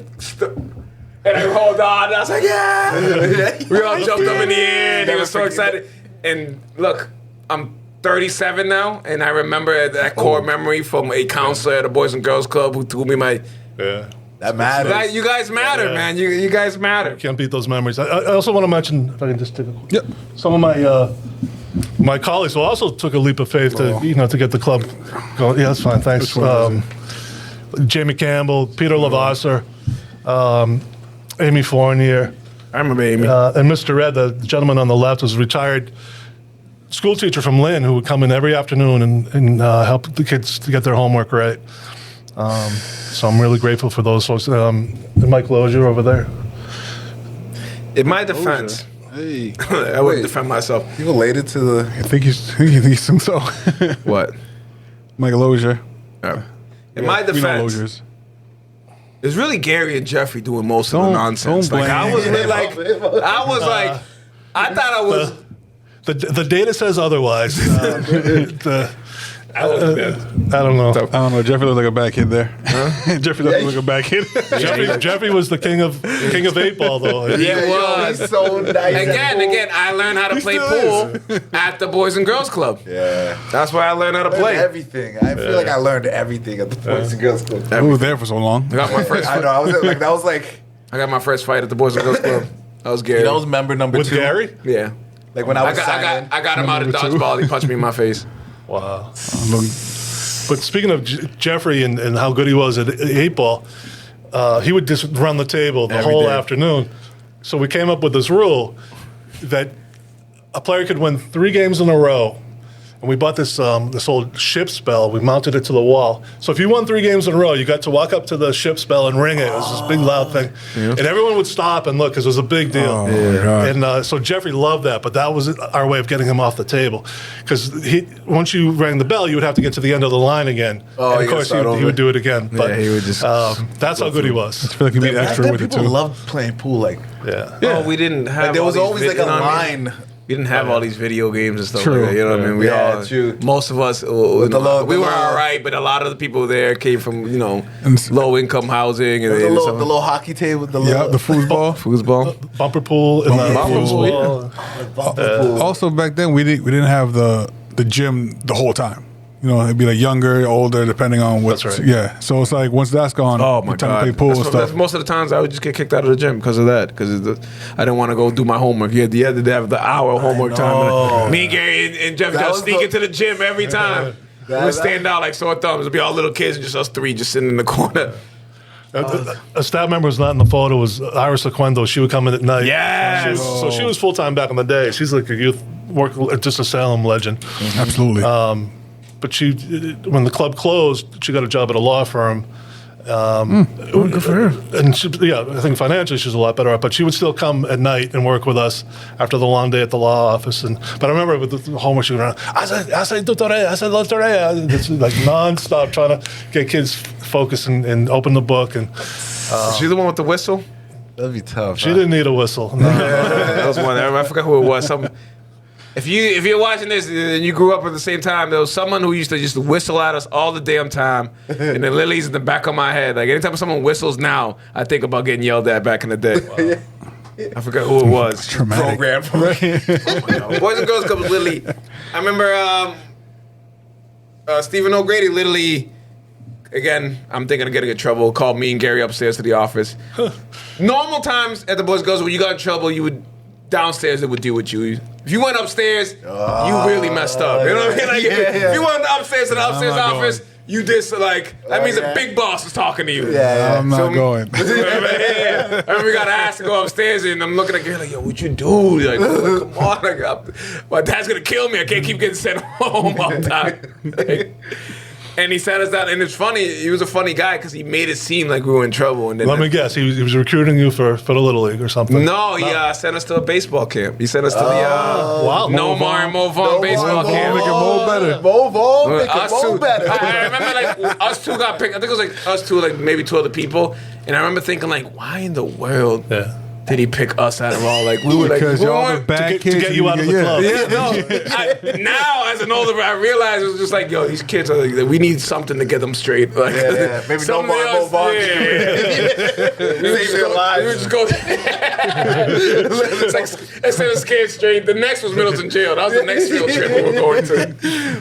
and I hold on. And I was like, yeah. We all jumped up in the air. And he was so excited. And look, I'm 37 now, and I remember that core memory from a counselor at a Boys and Girls Club who told me my. Yeah. That matters. Like, you guys matter, man. You guys matter. Can't beat those memories. I also want to mention, if I can just take some of my colleagues who also took a leap of faith to get the club going. Yeah, that's fine. Thanks. Jamie Campbell, Peter Lavasser, Amy Fournier, I remember Amy. and Mr. Red, the gentleman on the left, was retired school teacher from Lynn who would come in every afternoon and help the kids to get their homework right. So I'm really grateful for those folks. And Mike Lozier over there. In my defense, Hey, I wouldn't defend myself. You related to the? I think you think so. What? Mike Lozier. In my We know defense, Loziers. it's really Gary and Jeffrey doing most of the Don't nonsense. blame Like I was I thought I was. The data says otherwise. I don't know. I don't know. Jeffrey looked like a bad kid there. Jeffrey looked like a bad kid. Jeffrey was the king of 8-ball though. He was. He's so nice. Again, I learned how to play pool at the Boys and Girls Club. Yeah. That's where I learned how to Learned play. everything. I feel like I learned everything at the Boys and Girls Club. We were there for so long. I got my first. I know. I was like, that was like, I got my first fight at the Boys and Girls Club. That was Gary. that was member number With 2. Gary? Yeah. Like when I was signing. I got him out of Number two. dodgeball. He punched me in my face. Wow. But speaking of Jeffrey and how good he was at 8-ball, he would just run the table the Every whole day. afternoon. So we came up with this rule that a player could win 3 games in a row. And we bought this old ship's bell. We mounted it to the wall. So if you won 3 games in a row, you got to walk up to the ship's bell and ring it. It was this big loud thing. And everyone would stop and look because it was a big deal. Oh, my God. And so Jeffrey loved that, but that was our way of getting him off the table. Because once you rang the bell, you would have to get to the end of the line again. Oh, and you of gotta course, start he over. would do it again. But he would just that's how good he was. I feel like you need Back extra then, with it people too. loved playing pool. Like, Yeah. Oh, we didn't have. like there all was these always like a you know what I mean? line. We didn't have all these video games and stuff True. like that. You know what I mean? We Yeah, all, true. most of us, the low- we the were low- all right, but a lot of the people there came from And- low income housing and The and little, stuff. the little hockey table. The Yeah, little the foosball. foosball. Bumper pool. And Bumper pool, bumper pool. Also, back then we didn't have the gym the whole time. It'd be like younger, older, depending on what. That's right. Yeah, so it's like once that's gone, Oh my time god! to play pool That's and what- stuff. that's most of the times I would just get kicked out of the gym because of that. Because I didn't want to go do my homework. You had to have the hour homework time. Me and Gary and Jeff That just was sneak the- into the gym every time. We would stand out like sore thumbs. It'd be all little kids and just us 3 just sitting in the corner. A staff member was not in the photo was Iris Sequendo. She would come in at night. Yes. So she was full time back in the day. She's like a youth just a Salem legend. Absolutely. But she, when the club closed, she got a job at a law firm. Good for her. And she, I think financially she's a lot better off. But she would still come at night and work with us after the long day at the law office. But I remember with the homework, she would run. I said tutorea. It's like nonstop trying to get kids focused and open the book. And She the one with the whistle? That'd be tough. she didn't need a whistle. No. That was one. I forgot who it was. If you're watching this and you grew up at the same time, there was someone who used to just whistle at us all the damn time, and then Lily's in the back of my head. Like anytime someone whistles now, I think about getting yelled at back in the day. I forgot who it was. Traumatic. Program for Boys and Girls Club was literally. I remember Stephen O'Grady literally. Again, I'm thinking of getting in trouble. Called me and Gary upstairs to the office. Normal times at the Boys and Girls, when you got in trouble, you would downstairs. They would deal with you. If you went upstairs, you really messed up. You know what I mean? Like, if you went upstairs to the upstairs not office, you did that means yeah. a big boss is talking to you. Yeah. I'm not going. I remember we got asked to go upstairs, and I'm looking at Gary like, "Yo, what you do? Like, come on, like, my dad's gonna kill me. I can't keep getting sent home all the time." Like, and he sat us down, and it's funny. He was a funny guy because he made it seem like we were in trouble. And then Let me guess, he was recruiting you for the Little League or something. no, he sent us to a baseball camp. He sent us to the Wow. Nomar and Movon baseball camp. Make it more better. Move on. Make it Us two, more better. I remember like us two got picked. I think it was like us two, like maybe 2 other people. And I remember thinking like, why in the world Yeah. did he pick us out of all? Like we were like, Because we y'all weren't- the bad to kids. get you out of the club. Yeah, no. Now, as an older, I realized it was just like, yo, these kids are like, we need something to get them straight. Like, Yeah. Maybe no something more, else- move on. Yeah. We would just their go- lives. we would just go. It's like, instead of scared straight, the next was Middleton Jail. That was the next field trip we were going to.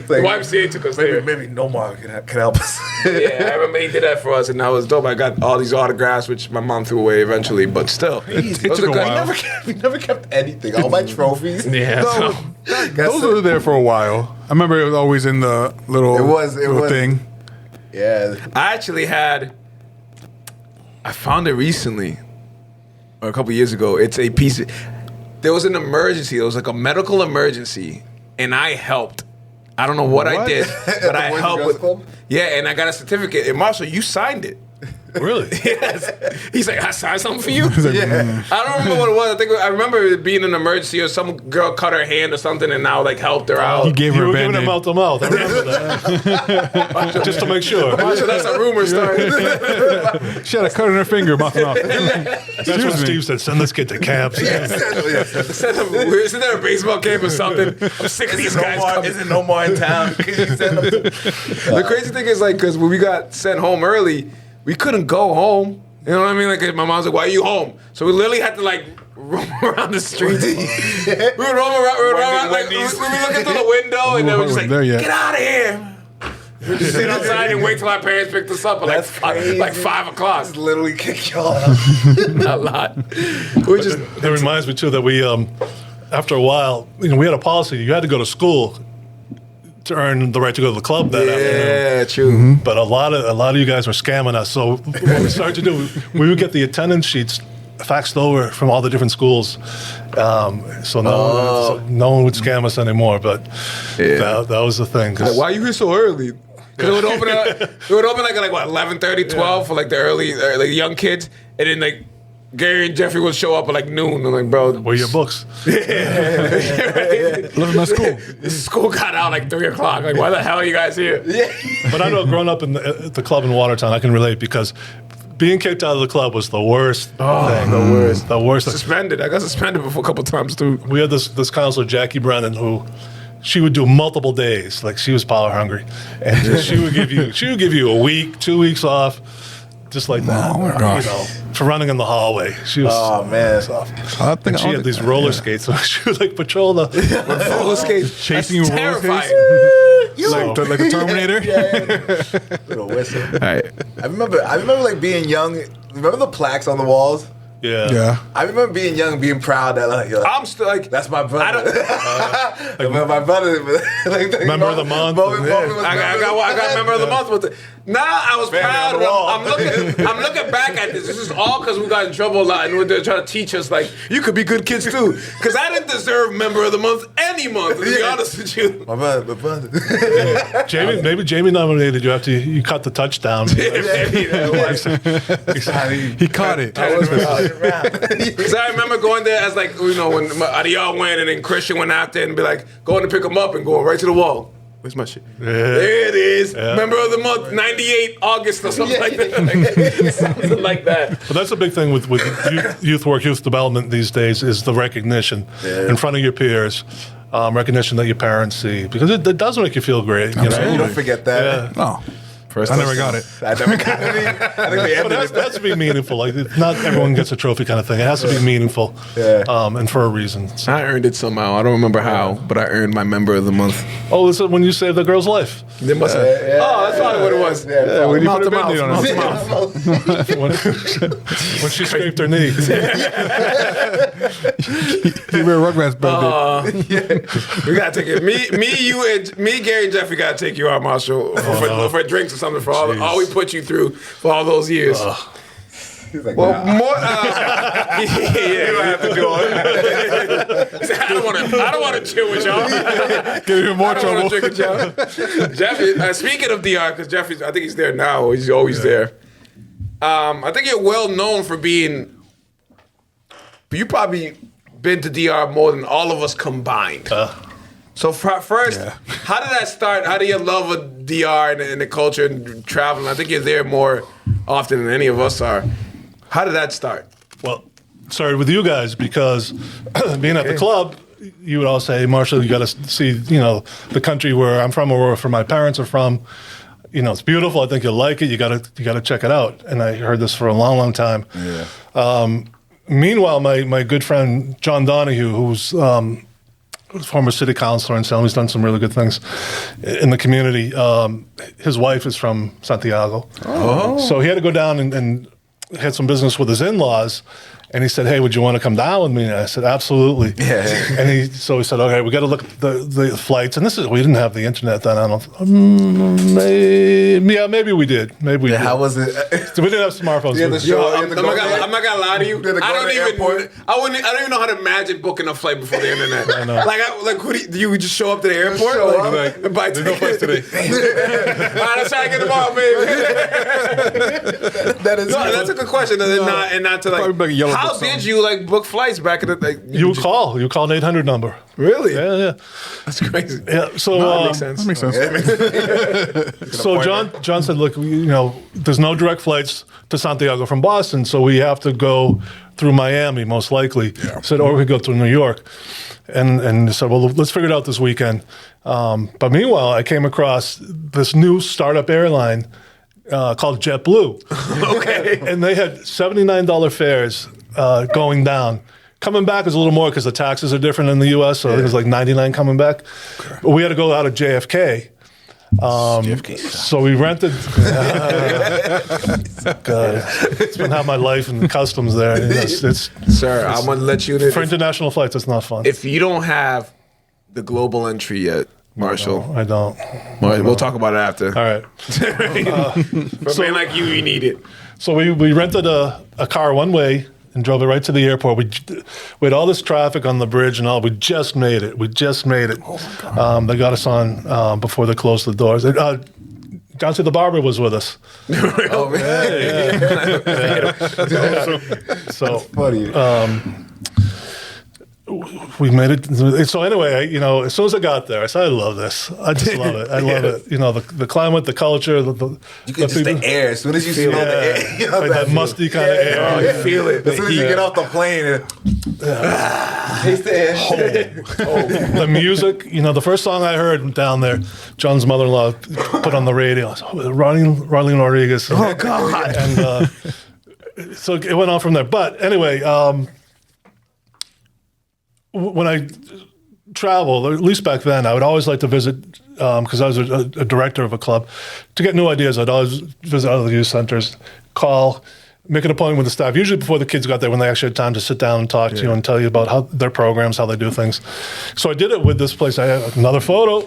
The YMCA took us there. Maybe Nomar can help us. Yeah, I remember he did that for us, and that was dope. I got all these autographs, which my mom threw away eventually, but still. It was took a good- while. We never kept anything. All my trophies. Yeah. No, those were there for a while. I remember it was always in the little, It little was. thing. Yeah. I actually I found it recently, or a couple years ago. It's a piece there was an emergency. It was like a medical emergency. and I helped. I don't know what I did, but I Boys and helped Girls with. Club? Yeah, and I got a certificate. And Marshall, you signed it. Really? Yes. He's like, I signed something for you? Yeah. I don't remember what it was. I remember it being an emergency or some girl cut her hand or something and now like helped her out. He gave You her a were giving band-aid. him mouth to mouth. I remember that. Just to make sure. Marshall, that's a rumor started. She had a cut in her finger, mouth off. That's what Steve said. Send this kid to camp. Isn't there a baseball game or something? I'm sick of these guys coming. Isn't no more in town? Can you send them to- The crazy thing is, like, because when we got sent home early, we couldn't go home. You know what I mean? Like, my mom's like, "Why are you home?" So we literally had to like roam around the streets. We would roam around, like we would look into the window, and then we just like, There yet. "Get out of here!" We just sit outside and wait till our parents picked us up at That's crazy. like 5 o'clock. Just literally kick y'all out. A lot. We just That reminds me too that we, after a while, we had a policy. You had to go to school to earn the right to go to the club that afternoon. yeah, true. But a lot of you guys were scamming us. So what we started to do, we would get the attendance sheets faxed over from all the different schools. So no one would scam us anymore. But that was the thing. 'cause- Why are you here so early? Because it would open like what 11:30, 12 for like the early like young kids, and then like Gary and Jeffrey would show up at like noon. I'm like, bro, where are your books? Let him at school. this school got out like 3 o'clock. Like, why the hell are you guys here? But I know growing up at the club in Watertown, I can relate because being kicked out of the club was the worst thing. the worst. The worst thing. Suspended. I got suspended before a couple times too. We had this counselor, Jackie Brennan, who she would do multiple days. Like she was power hungry, and she would give you a week, 2 weeks off, just like that. Oh, my gosh. For running in the hallway. She was. Oh man, that's awful. I think She had these roller skates, so she would like patrol the. Roller skates. Chasing you with roller Terrifying. like the Terminator. Little whistle. All right. I remember like being young. Remember the plaques on the walls? Yeah. Yeah. I remember being young, being proud that like, yo, I'm still like that's my I brother. don't. my brother. Like, Member of the month. Bobby was I got member of the month with it. Nah, I was proud. on the wall. I'm looking back at this. This is all because we got in trouble a lot, and they're trying to teach us like you could be good kids too. Because I didn't deserve member of the month any month. To be honest with you. My brother. Maybe Jamie nominated you after you cut the touchdown. Maybe that was. He caught it. Because I remember going there as like, when Adiel went and then Christian went out there and be like, going to pick him up and going right to the wall. Where's my shit? There it is. Member of the month, 98 August or something like that. Something like that. But that's a big thing with youth work, youth development these days is the recognition in front of your peers, recognition that your parents see, because it does make you feel great. You know? You don't forget that. Yeah. No. I never got it. I never got it. I think they But ended that's to be meaningful. Like not everyone gets a trophy kind of thing. It has to be meaningful, and for a reason. So, I earned it somehow. I don't remember how, but I earned my member of the month. oh, this is when you saved the girl's life. They must have. Oh, that's probably what it was. Yeah, when you Mouth put to a Band-Aid mouth, on it. mouth to mouth. when she scraped her knee. Give her a Rugrats band. We gotta take it. Me, Gary, and Jeffrey gotta take you out, Marshall, for drinks or something for all we put you through for all those years. He's like, Well, nah. more. You don't have to do it. I don't want to chill with y'all. Get even more I don't want trouble. to drink with y'all. Jeffrey, speaking of DR, because Jeffrey's, I think he's there now. He's always there. I think you're well known for being. You probably been to DR more than all of us combined. So first, how did that start? How did your love of DR and the culture and traveling? I think you're there more often than any of us are. How did that start? Well, started with you guys because being at the club, you would all say, Marshall, you got to see, the country where I'm from or where my parents are from. It's beautiful. I think you'll like it. You got to check it out. And I heard this for a long, long time. Yeah. Meanwhile, my good friend John Donahue, who's former city councilor in Salem, he's done some really good things in the community. His wife is from Santiago. Oh. So he had to go down and had some business with his in-laws. And he said, hey, would you want to come down with me? And I said, absolutely. Yeah. And he said, okay, we got to look at the flights. And we didn't have the internet then. I don't maybe we did. Maybe we did. How was it? So we didn't have smartphones. Yeah, the with- show. I'm not gonna lie to you. Did it go I to don't the even. airport? I don't even know how to imagine booking a flight before the internet. I know. Like who do you just show up to the airport? Show up. and buy There's no flights today. All right, let's try to get them all, baby. That is No, that's a good question. And not to Probably like a yellow how book did song. you like book flights back in the day? You call an 800 number. Really? Yeah. That's crazy. Yeah. So That makes sense. That makes sense. So John said, look, there's no direct flights to Santiago from Boston, so we have to go through Miami, most likely. Said, or we could go through New York. And said, well, let's figure it out this weekend. But meanwhile, I came across this new startup airline called JetBlue. Okay. And they had $79 fares going down. Coming back is a little more because the taxes are different in the U.S., so I think it was like $99 coming back. But we had to go out of JFK. So we rented. God, it's been how my life in customs there. It's Sir, I'm gonna let you for international flights. It's not fun. if you don't have the global entry yet, Marshall, I don't. we'll talk about it after. All right. For a man like you need it. So we rented a car one way and drove it right to the airport. We had all this traffic on the bridge and all. We just made it. They got us on before they closed the doors. John C. the Barber was with us. Oh, man. So Funny. we made it. So anyway, as soon as I got there, I said, I love this. I just love it. I love it. The climate, the culture, You can just the air. As soon as you smell the air, you know like that musty kind of air. Oh, you feel it. As soon as you get off the plane, taste the air. The music, the first song I heard down there, John's mother-in-law put on the radio. I was, Ronnie Rodriguez. Oh God. And so it went on from there. But anyway, when I travel, or at least back then, I would always like to visit, because I was a director of a club, to get new ideas. I'd always visit other youth centers, call, make an appointment with the staff, usually before the kids got there when they actually had time to sit down and talk to you and tell you about how their programs, how they do things. So I did it with this place. I have another photo.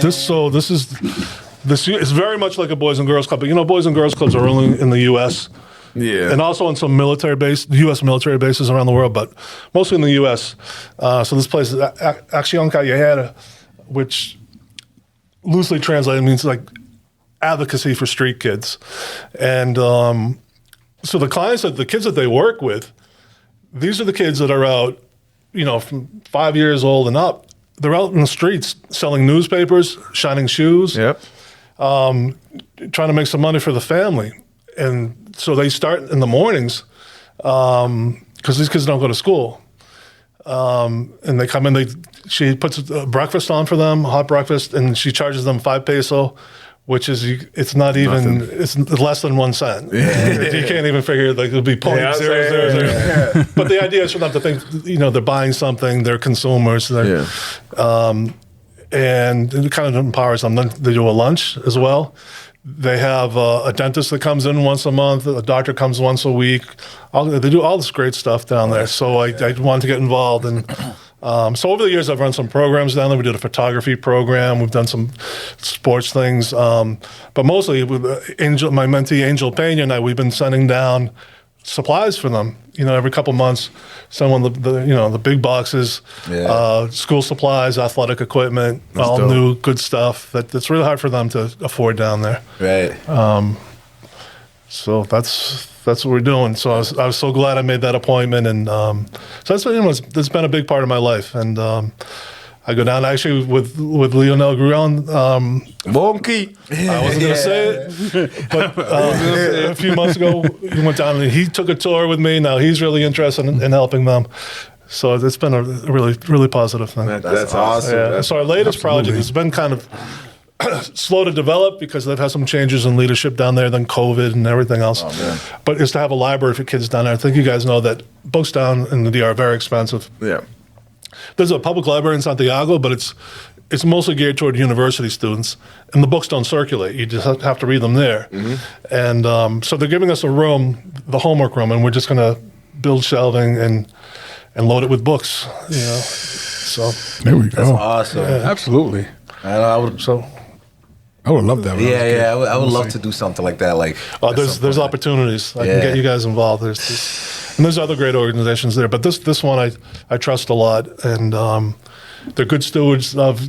This is very much like a Boys and Girls Club, but Boys and Girls Clubs are only in the U.S., Yeah. and also on some U.S. military bases around the world, but mostly in the U.S. So this place is Acción Callejera, which loosely translated means like advocacy for street kids. And so the clients, the kids that they work with, these are the kids that are out, from 5 years old and up. They're out in the streets selling newspapers, shining shoes, trying to make some money for the family. And so they start in the mornings because these kids don't go to school. And they come in, she puts breakfast on for them, hot breakfast, and she charges them 5 peso, which is, it's not even, it's less than 1 cent. You can't even figure, like, it'll be 0.000. But the idea is for them to think, they're buying something, they're consumers. And it kind of empowers them. Then they do a lunch as well. They have a dentist that comes in once a month. A doctor comes once a week. They do all this great stuff down there. So I wanted to get involved. And so over the years, I've run some programs down there. We did a photography program. We've done some sports things. But mostly with my mentee, Angel Pena, and I, we've been sending down supplies for them. Every couple months, send one of the big boxes, school supplies, athletic equipment, all dope. new good stuff that's really hard for them to afford down there. Right. So that's what we're doing. So I was so glad I made that appointment, and so that's been it's been a big part of my life. And I go down actually with Lionel Grullon. Wonky. I wasn't going to say it, but a few months ago, he went down and he took a tour with me. Now he's really interested in helping them. So it's been a really, really positive thing. That's awesome. Yeah. So our latest project has been kind of slow to develop because they've had some changes in leadership down there, then COVID and everything else. But it's to have a library for kids down there. I think you guys know that books down in the DR are very expensive. Yeah. There's a public library in Santiago, but it's mostly geared toward university students, and the books don't circulate. You just have to read them there. And so they're giving us a room, the homework room, and we're just going to build shelving and load it with books. So There we go. Awesome. Absolutely. I would. so I would love that. when I was a kid. Yeah. I would love to do something like that. Like, There's opportunities. I can get you guys involved. There's other great organizations there, but this one I trust a lot, and they're good stewards of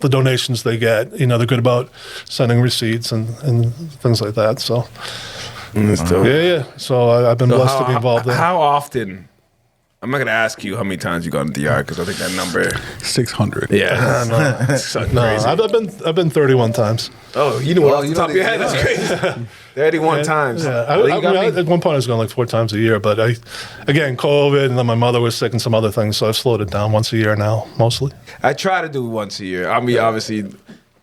the donations they get. They're good about sending receipts and things like that. So yeah. So I've been blessed to be involved there. How often? I'm not gonna ask you how many times you got in the yard because I think that number. 600. Yeah, it's so No, crazy. I've been 31 times. Oh, you know what? Off the top of your head, that's crazy. 31 times. Yeah, at one point I was going like 4 times a year, but again, COVID, and then my mother was sick and some other things, so I've slowed it down once a year now, mostly. I try to do it once a year. I mean, obviously,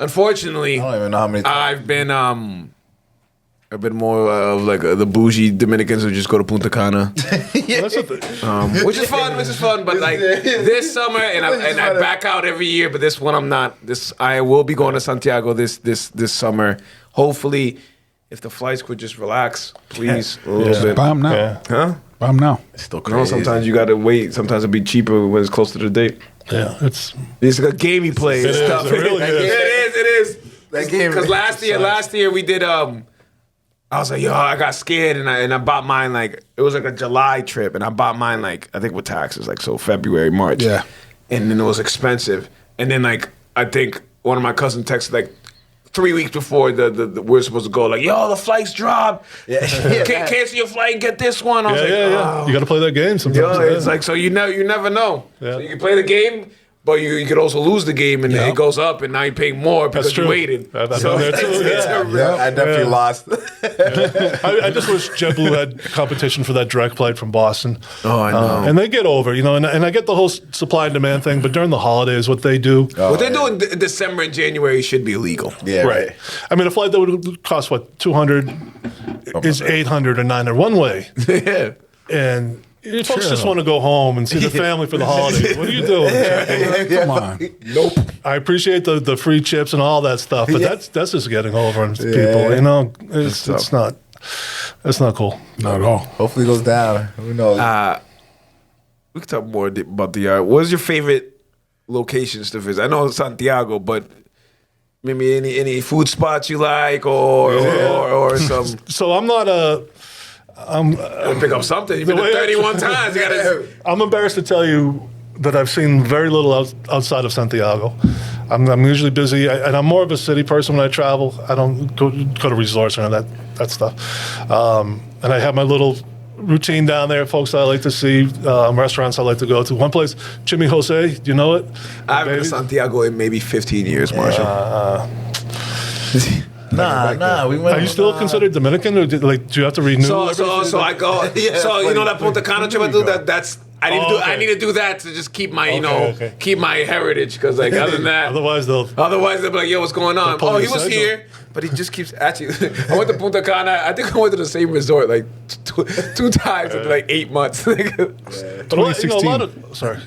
unfortunately, I don't even know how many times. I've been more of like the bougie Dominicans who just go to Punta Cana, That's what which is fun. But like this summer, and I back out every year. But this one, I'm not. I will be going to Santiago this summer. Hopefully, if the flights could just relax, please, a little bit. Buy them now. Yeah. Huh? Buy them now. It's still No, crazy. sometimes you got to wait. Sometimes it'll be cheaper when it's close to the date. Yeah, it's It's a game he plays. It is, Stuff. it really is. It is. That game. Because last year we did. I was like, yo, I got scared and I bought mine like it was like a July trip and I bought mine like I think with taxes like so February, March. Yeah. And then it was expensive. And then like I think one of my cousins texted like 3 weeks before the we're supposed to go like, yo, the flights dropped. Yeah. Cancel your flight and get this one. I was like, yeah. oh. You got to play that game sometimes. Yo, yeah. it's like so you never know. Yeah. So you can play the game, but you could also lose the game and Yeah. it goes up and now you're paying more because That's you true. waited. I've been So there too, it's yeah. a real- Yeah, I definitely lost. I just wish JetBlue had competition for that direct flight from Boston. Oh, I know. And they get over, and I get the whole supply and demand thing, but during the holidays, what they do. What they do in December and January should be illegal. Yeah, right. I mean, a flight that would cost, what, 200 is 800 or 900 one way. Yeah. And you folks just want to go home and see the family for the holidays. What are you doing? Come on. Nope. I appreciate the free chips and all that stuff, but that's just getting over on people. It's not cool. Not at all. Hopefully it goes down. Who knows? We can talk more about the yard. What is your favorite locations to visit? I know Santiago, but maybe any food spots you like or some So I'm not pick up something. You've been way to I- 31 times. You gotta I'm embarrassed to tell you that I've seen very little outside of Santiago. I'm usually busy, and I'm more of a city person when I travel. I don't go to resorts or any of that stuff. And I have my little routine down there, folks I like to see, restaurants I like to go to. One place, Chimmy Jose, do you know it? I haven't been to Santiago in maybe 15 years, Marshall. Nah. We went. Are you still considered Dominican, or do you have to renew? So everything? I go. Yeah, so you know that Punta Cana trip I do. go. That's I need to do. I need to do that to just keep my Okay. keep my heritage because like other than that. Otherwise, they'll. Otherwise, they'll be like, yo, what's going on? pull Oh, he you was aside, here, but he just keeps actually. I went to Punta Cana. I think I went to the same resort like two times in like 8 months. But a lot of sorry,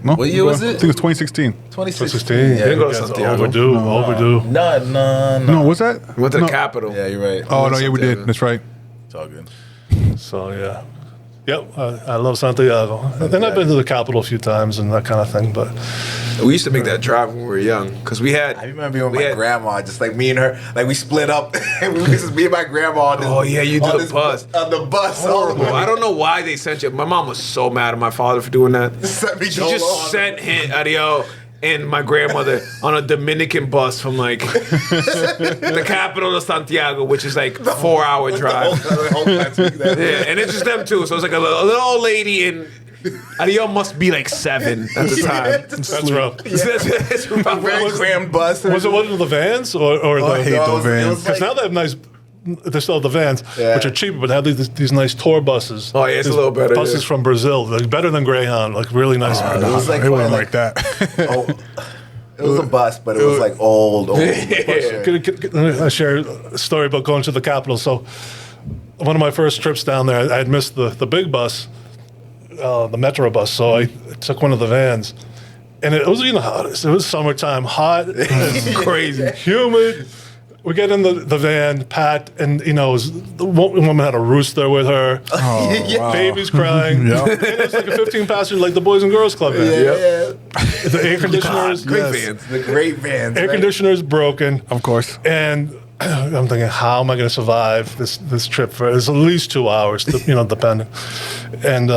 No? What year was I it? think it was 2016. 2016. 2016. Didn't go to you guys Santiago. overdue. No. No, what's that? We went to No. the capital. Yeah, you're right. Oh, no, yeah, we Santiago. did. That's right. It's all good. So yeah. Yep, I love Santiago. And I've been to the capital a few times and that kind of thing, but We used to make that drive when we were young because we had. I remember being with we my had- grandma, just like me and her, like we split up. And we was just me and my grandma on this. Oh, yeah, you did on the this bus. On the bus. Horrible. I don't know why they sent you. My mom was so mad at my father for doing that. Sent me She so just long. sent him, Ariel, and my grandmother on a Dominican bus from like the capital of Santiago, which is like 4-hour drive. Yeah, and it's just them too. So it's like a little old lady, and Ariel must be like 7 at the time. that's rough. It's rough. Very crammed bus. Was it one of the vans or I hate the? those vans. Because now they have nice. They still have the vans, Yeah. which are cheaper, but they have these nice tour buses. Oh, yeah, it's a These little better, Buses yeah. from Brazil, like better than Greyhound, like really nice. It was like, It wasn't like like that. oh, it was a bus, but it was like old. Yeah. I share a story about going to the capital. So, one of my first trips down there, I had missed the big bus, the Metro bus. So I took one of the vans, and it was how it is. It was summertime, hot, Crazy. humid. we get in the van, Pat, and the woman had a rooster with her. Baby's crying. Yeah. And it's like a 15-passenger, like the Boys and Girls Club van. The air conditioners, Great vans. The great vans. air conditioner's broken. Of course. And I'm thinking, how am I going to survive this trip for? It's at least 2 hours, depending. And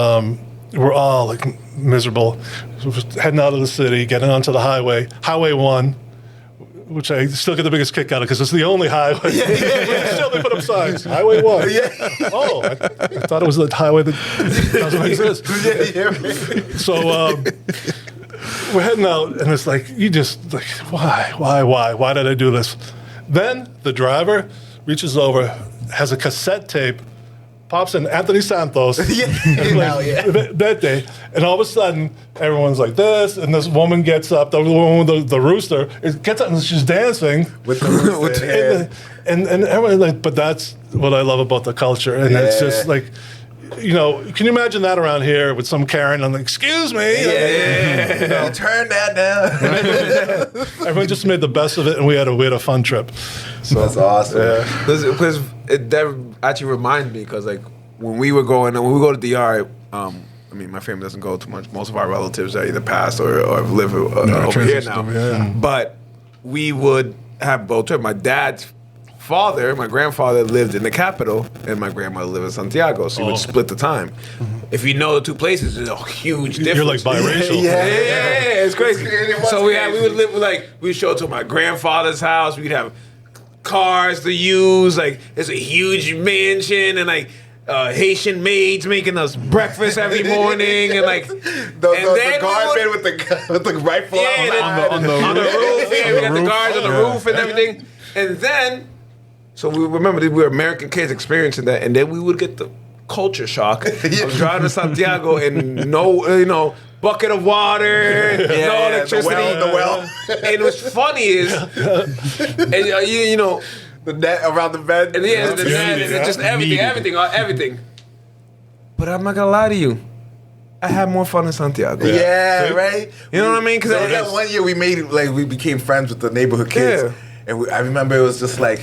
we're all like miserable. So we're heading out of the city, getting onto the highway, Highway 1, which I still get the biggest kick out of because it's the only highway. Still, they put up signs. Highway 1. Oh, I thought it was the highway that doesn't exist. So we're heading out, and it's like, you just, like, why did I do this? Then the driver reaches over, has a cassette tape, pops in Anthony Santos, and that day, and all of a sudden, everyone's like this, and this woman gets up, the woman with the rooster, gets up and she's dancing. With the rooster, and everyone's like, but that's what I love about the culture, and it's just like, can you imagine that around here with some Karen? I'm like, excuse me. Turn that down. Everyone just made the best of it, and we had a fun trip. So that's awesome. Because that actually reminds me, because like when we go to DR, my family doesn't go too much. Most of our relatives are either passed or live over here now. But we would have both trips. My dad's father, my grandfather, lived in the capital, and my grandmother lived in Santiago, so we would split the time. If you know the two places, there's a huge difference. You're like biracial. Yeah, it's crazy. So we would live we'd show up to my grandfather's house. We'd have cars to use. Like, it's a huge mansion, and like Haitian maids making us breakfast every morning, and like the guardman with the rifle on the roof. Yeah, we got the guards on the roof and everything, and then. So we remember that we were American kids experiencing that, and then we would get the culture shock of driving to Santiago and no bucket of water, no electricity. The well. And what's funny is, the net around the bed. And the net, and just everything. But I'm not gonna lie to you, I had more fun in Santiago. Yeah, right. You know what I mean? Because that one year we became friends with the neighborhood kids. Yeah. And I remember it was just like,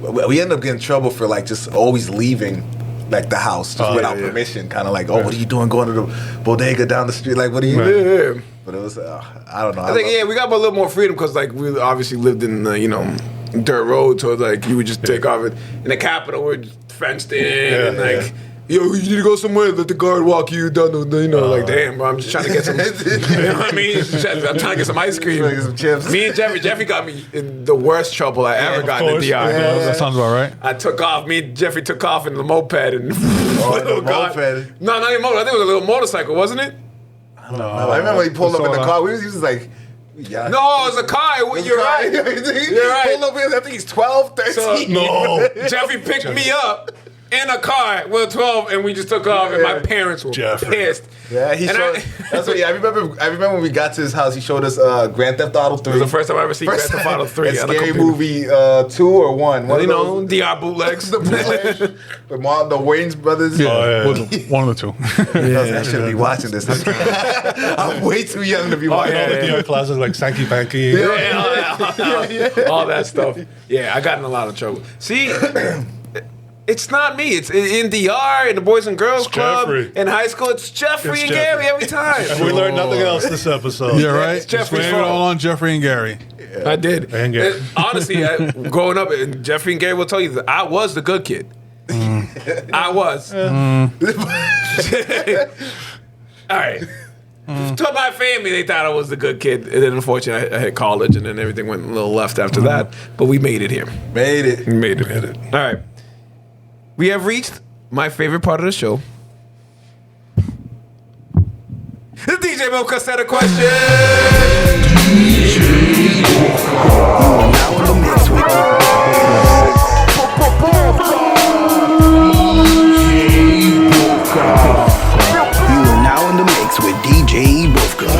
we ended up getting in trouble for like just always leaving like the house just without permission. Kind of like, what are you doing going to the bodega down the street? Like, what are you doing? But it was, I don't know. I think, we got a little more freedom because like we obviously lived in, dirt road. So like you would just take off it. In the capital, we're just fenced in and like... Yo, you need to go somewhere. Let the guard walk you down. Like, damn, bro. I'm just trying to get some. You know what I mean? I'm trying to get some ice cream. Get some chips. Me and Jeffrey got me in the worst trouble I ever got in the DR. That sounds about right. I took off. Me and Jeffrey took off in the moped and. Moped. No, not even moped. I think it was a little motorcycle, wasn't it? I don't know. I remember when he pulled up in the car. He was like. Yeah. No, it was a car. You're right. You're right. Pulled up in, I think he's 12, 13. So, Jeffrey picked me up in a car with 12, and we just took off, and my parents were pissed. Yeah, that's what. I remember when we got to his house. He showed us Grand Theft Auto 3. It was the first time I ever seen Grand Theft Auto 3. Scary Movie 2 or 1. One of those. DR bootlegs. The bootlegs. The Wayans brothers. One of the two. I shouldn't be watching this. I'm way too young to be watching. All the DR classes like Sankey Panky. All that stuff. Yeah, I got in a lot of trouble. See. It's not me. It's in DR, in the Boys and Girls Club, Jeffrey. in high school. It's Jeffrey and Gary every time. And we learned nothing else this episode. Yeah, right. It's Jeffrey's Blame it fault. all on Jeffrey and Gary. I did. And Gary. Honestly, growing up, and Jeffrey and Gary will tell you that I was the good kid. I was. All right. To my family, they thought I was the good kid. And then, unfortunately, I hit college, and then everything went a little left after that. But we made it here. Made it. We made it. All right. We have reached my favorite part of the show. The DJ Mocha set a question. Now in the mix with DJ Bufka.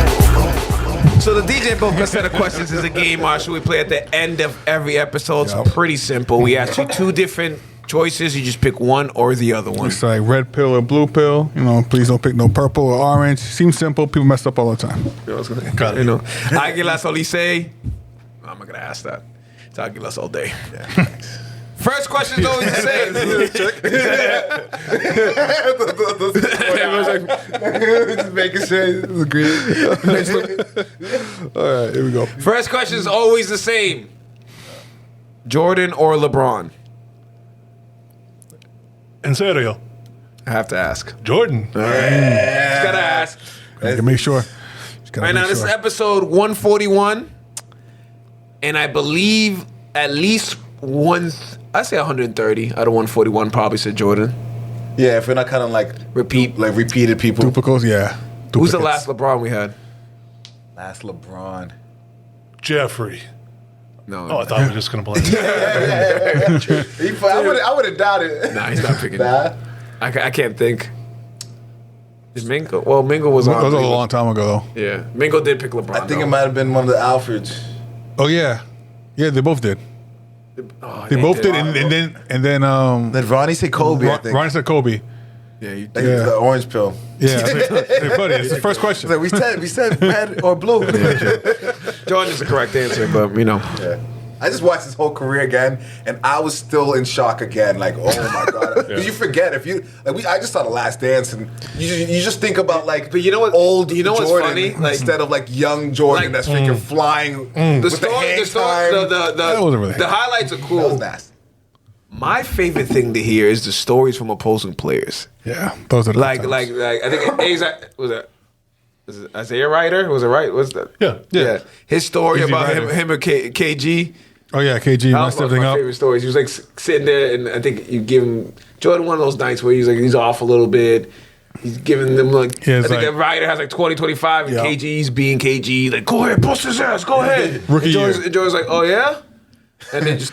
So the DJ Bufka set of questions is a game, Marshall, we play at the end of every episode. It's pretty simple. We ask you two different choices. You just pick one or the other one. It's like red pill or blue pill. Please don't pick no purple or orange. Seems simple. People mess up all the time. Aguila Solisei. I'm not going to ask that. Talking less all day. First question is always the same. Everyone's like, just making sure. This is great. All right, here we go. First question is always the same. Jordan or LeBron? In serio, I have to ask. Jordan. Just gotta ask. Gotta make sure. Just gotta Right make now, this sure. is episode 141, and I believe at least I say 130 out of 141 probably said Jordan. Yeah, if we're not kind of like repeated people. Duplicates, yeah. Who's the Duplicates. last LeBron we had? Last LeBron. Jeffrey. No, Oh, I thought we were just gonna blame. I would have doubted. nah, he's not picking. Nah. I can't think. Did Mingo? Well, Mingo was on. That was a long time ago, though. Yeah, Mingo did pick LeBron. I think though. it might have been one of the Alfreds. Oh, yeah. Yeah, they both did. Oh, They both did, and then Did Ronnie say Kobe? I think. Ronnie said Kobe. Yeah, you Like did. Yeah. the orange pill. Yeah, hey, buddy, it's the first question. Like we said red or blue. Jordan is the correct answer, but you know. Yeah. I just watched his whole career again, and I was still in shock again. Like, oh my god! Because you forget if you like. I just saw The Last Dance, and you just think about like. But you know what? Old You know what's Jordan funny? Like- instead of like young Jordan Like- that's freaking flying. The with story, hand the story, time. That wasn't really- the highlights are That cool. was nasty. My favorite thing to hear is the stories from opposing players. Yeah, those are the Like, good times. I think was it Isaiah Ryder? Was it right? Was that? Yeah. His story Easy about Rider. him or KG. Oh yeah, KG That was messed one of everything my up. favorite stories. He was like sitting there, and I think you give him Jordan one of those nights where he's off a little bit. He's giving them like Yeah, I it's think like- that Ryder has like 20, 25, and Yeah. KG's being KG. Like, go ahead, bust his ass, go ahead. Rookie year. And Jordan's like, oh yeah, and then just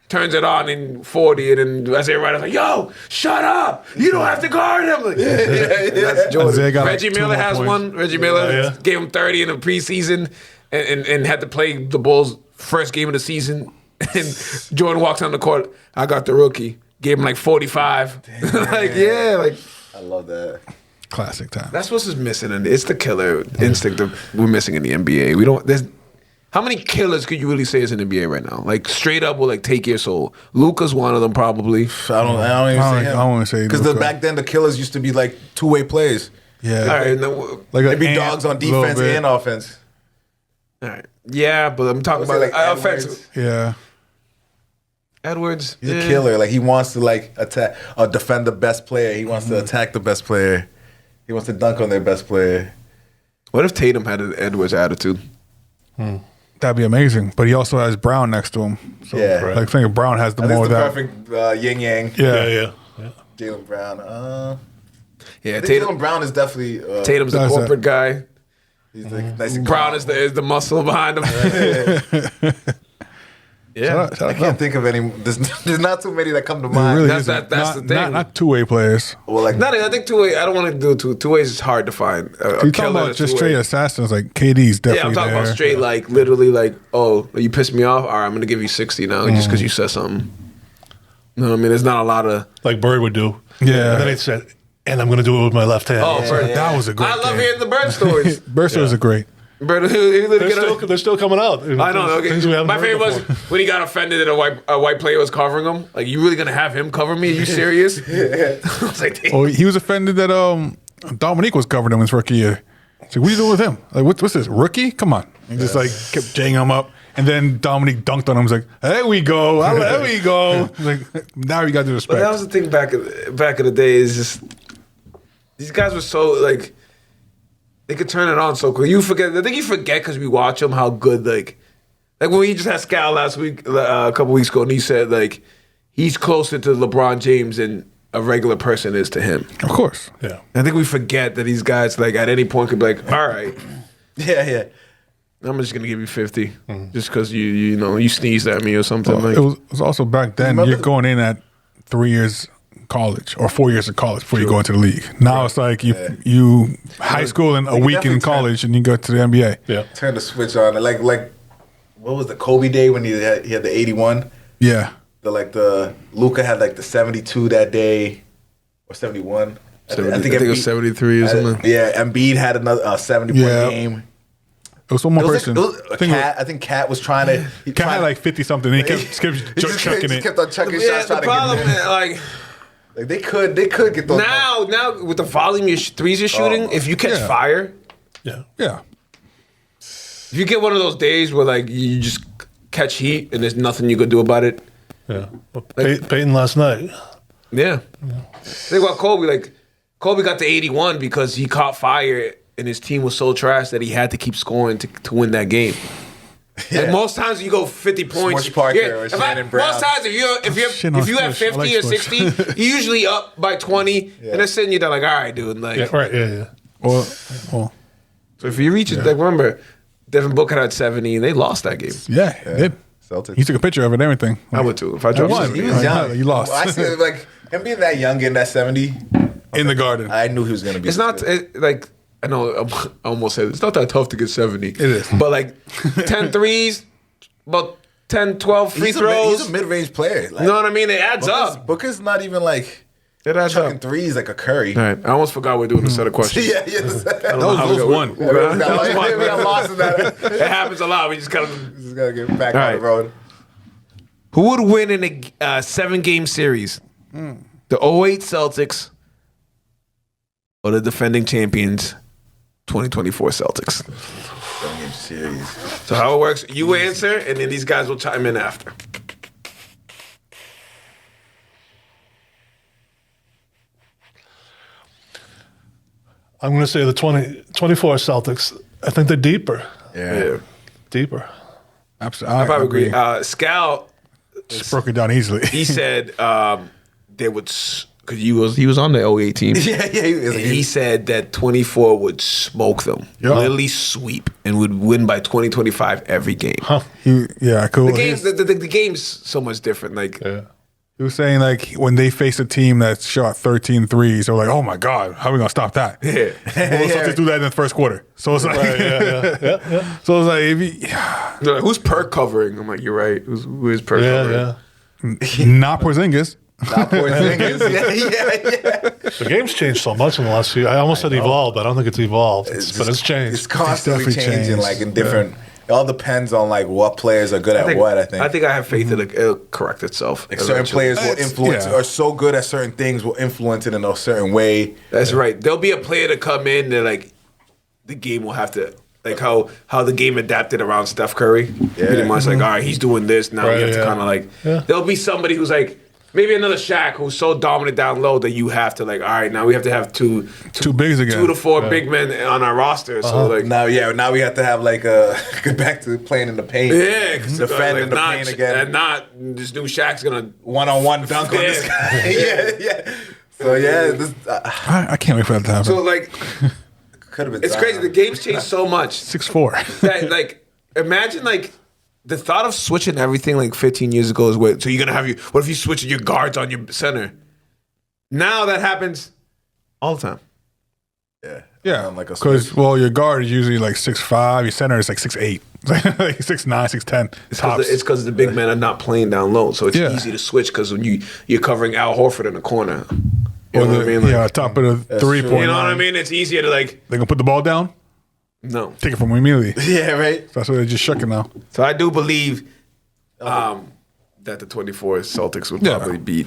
turns it on in 40, and then Isaiah Ryder's like, yo, shut up, you don't have to guard him. Like, that's Jordan. Isaiah got, like, Reggie 2 Miller more has points. one. Reggie Miller yeah. gave him 30 in the preseason, and had to play the Bulls' first game of the season. And Jordan walks on the court. I got the rookie. Gave him like 45. Like, yeah, like I love that. Classic time. that's what's missing, and it's the killer instinct that we're missing in the NBA. We don't. There's how many killers could you really say is in the NBA right now? Like straight up will like take your soul. Luka's one of them probably. I don't even I say don't- him. I wouldn't say because Luka. back then the killers used to be like two-way plays. Yeah, All right, like They'd be Ant, dogs on little defense bit. and offense. all right. Yeah, but I'm talking I would about say, like Edwards. offensive. Yeah, Edwards. He's a killer. Like he wants to like attack or defend the best player. He wants to attack the best player. He wants to dunk on their best player. What if Tatum had an Edwards attitude? that'd be amazing. But he also has Brown next to him. So, Yeah. like, I think Brown has the I think more it's of the that. perfect yin yang. Yeah, Jaylen Brown. Yeah, I think Tatum. Jaylen Brown is definitely. Tatum's the That's corporate guy. He's like nice and Brown calm. is the muscle behind him. Yeah. Shout out I to can't them. think of any. There's not too many that come to It mind. really That's- isn't. that's not, the thing. Not two-way players. Well, like I think two-way. I don't want to do two ways. Is hard to find. A You're talking killer about that's just two-way. straight assassins. Like KD's definitely Yeah, I'm talking there. about straight, like literally, like, oh, you pissed me off. All right, I'm gonna give you 60 now, just because you said something. You know what I mean? There's not a lot of. Like Bird would do. Yeah. And then he said, and I'm going to do it with my left hand. Oh, Bird. That was a great I love game. hearing the Bird stories. Burster was a great. Bird, he literally They're still coming out. I know. Okay. Things we haven't My heard favorite was before. when he got offended that a white player was covering him. Like, you really gonna have him cover me? Are you serious? I was like, damn. Oh, he was offended that Dominique was covering him his rookie year. He's like, what are you doing with him? Like, what's this, rookie? Come on. He just like kept jaying him up. And then Dominique dunked on him. He's like, there we go. There we go. He's like, now you got to But respect. that was the thing back in the day. Is just these guys were so like they could turn it on so quick. You forget. I think you forget because we watch them how good like when we just had Scal last week, a couple weeks ago, and he said like he's closer to LeBron James than a regular person is to him. Of course. Yeah. I think we forget that these guys like at any point could be like, all right, yeah. I'm just gonna give you 50 just because you sneezed at me or something. Like, It was also back then, Remember- you're going in at 3 years college or 4 years of college before you go into the league. Now it's like you high school and a Like, week definitely in college and you go to the NBA. Yeah. Turn the switch on. Like what was the Kobe day when he had the 81? Yeah. The Luka had like the 72 that day or 71. I think it was 73 or something. Yeah, Embiid had another 70 Yeah. point game. It was one more It was person. like, it was a Cat. I think Cat was trying to. Cat had like 50 something. And he kept chucking just it. kept on chucking Yeah, shots. the trying problem to get is, like, like they could get those. now with the volume of threes you're shooting, if you catch Yeah. fire, Yeah. Yeah. if you get one of those days where like you just catch heat and there's nothing you could do about it, Yeah. Well, Peyton last night. yeah. Think about Kobe. Like Kobe got to 81 because he caught fire and his team was so trash that he had to keep scoring to win that game. Like most times you go 50 points. Smush Parker or Shannon Brown. Most times Shit on if you have Smush. I 50 like or Smush. 60, you're usually up by 20, and they're sitting you there like, all right, dude. Like, Yeah. Right. Yeah. Well, so if you reach it, like remember, Devin Booker had 70 and they lost that game. yeah, he did. Celtics. He took a picture of it and everything. I would too. If I dropped won. 70. He was young. Right, you lost. Well, I see it, like him being that young in that 70. In the garden. I knew he was gonna be. It's not like I know I almost said it. It's not that tough to get 70. It is. But like 10 threes, about 10, 12 free throws. He's a mid-range player. Like, You know what I mean? It adds up. Booker's not even like It adds chucking up. threes like a Curry. All right. I almost forgot we're doing a set of questions. Yeah, yes. I don't know how we those got- won. We got lost in that. It happens a lot. We just gotta. Just gotta get back All on right. the road. Who would win in a 7-game series? The 08 Celtics or the defending champions 2024 Celtics? Series. So how it works, you answer, and then these guys will chime in after. I'm going to say the 24 Celtics. I think they're deeper. Yeah. Deeper. Absolutely. I probably agree. Scal, Just broke it down easily. he said they would, because he was on the 08 team. Yeah, he was. And he said that 24 would smoke them, Yeah. literally sweep, and would win by 20-25 every game. Cool. The game's so much different. Like, Yeah. He was saying like when they face a team that shot 13 threes, they're like, oh my God, how are we going to stop that? yeah. Well, the Celtics do that in the first quarter. So it's like, so it's like, if They're like, who's Perk covering? I'm like, you're right. Who is Perk covering? Yeah. not Porzingis. Not Porzingis. Yeah. The game's changed so much in the last few. I almost said evolved, but I don't think it's evolved. But it's changed. It's constantly It's definitely changing, changed. like in different. It all depends on like what players are good at what. I think. I have faith that it'll correct itself. Like certain eventually. players will influence, yeah. are so good at certain things, will influence it in a certain way. That's right. There'll be a player to come in that like the game will have to like how the game adapted around Steph Curry. Pretty much like, all right, he's doing this now. Right, You have to yeah. kind of like Yeah. there'll be somebody who's like maybe another Shaq who's so dominant down low that you have to like, all right, now we have to have two bigs again. 2 to 4 big men on our roster. So like Now we have to have like get back to playing in the paint. yeah, 'cause, defending the not, paint again. and not this new Shaq's gonna One-on-one dunk on this guy. yeah. So this I can't wait for that to happen. so like could have been. it's crazy. The game's changed so much 6'4". that like imagine like the thought of switching everything like 15 years ago is so you're gonna have what if you switch your guards on your center? Now that happens all the time. Yeah, like a because your guard is usually like 6'5", your center is like 6'8", like 6'9", 6'10". Tops. It's because the big men are not playing down low, so it's Yeah. easy to switch because when you're covering Al Horford in the corner. You know what I mean? Like, yeah, top of the 3-point. you know what I mean? It's easier to like They gonna put the ball down, no. take it from him immediately. Yeah, right. That's why they're just shucking now. So I do believe that the 24 Celtics would Yeah. probably beat.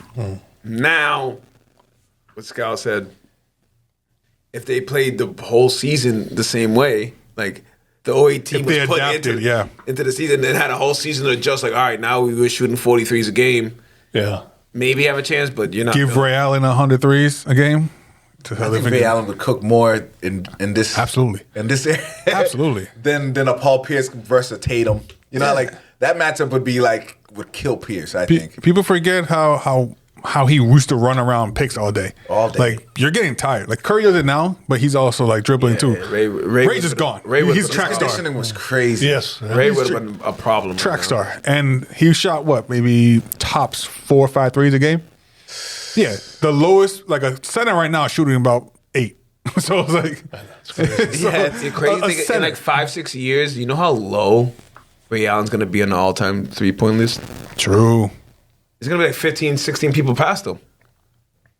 Now, what Scal said, if they played the whole season the same way, like the 08 team If was they put adapted, yeah. into the season and had a whole season to adjust, like, all right, now we were shooting 43s a game, Yeah. maybe have a chance, but you're not. Give Ray Allen 100 threes a game. I think Ray Allen would cook more in this Absolutely. in this area Absolutely. than a Paul Pierce versus Tatum. You know, like that matchup would kill Pierce. I think. People forget how he used to run around picks all day. All day. Like, you're getting tired. Like, Curry does it now, but he's also, like, dribbling, too. Ray Ray's just gone. Ray was- He's a track His star. conditioning was crazy. Yes. Ray would have been a problem. Track right now. star. And he shot, what, maybe tops 4 or 5 threes a game? Yeah. The lowest, like, a center right now is shooting about 8. So it's like... Yeah, it's crazy. A Thing, in center. like 5-6 years, you know how low Ray Allen's going to be on the all-time 3-point list? True. It's going to be like 15, 16 people past him.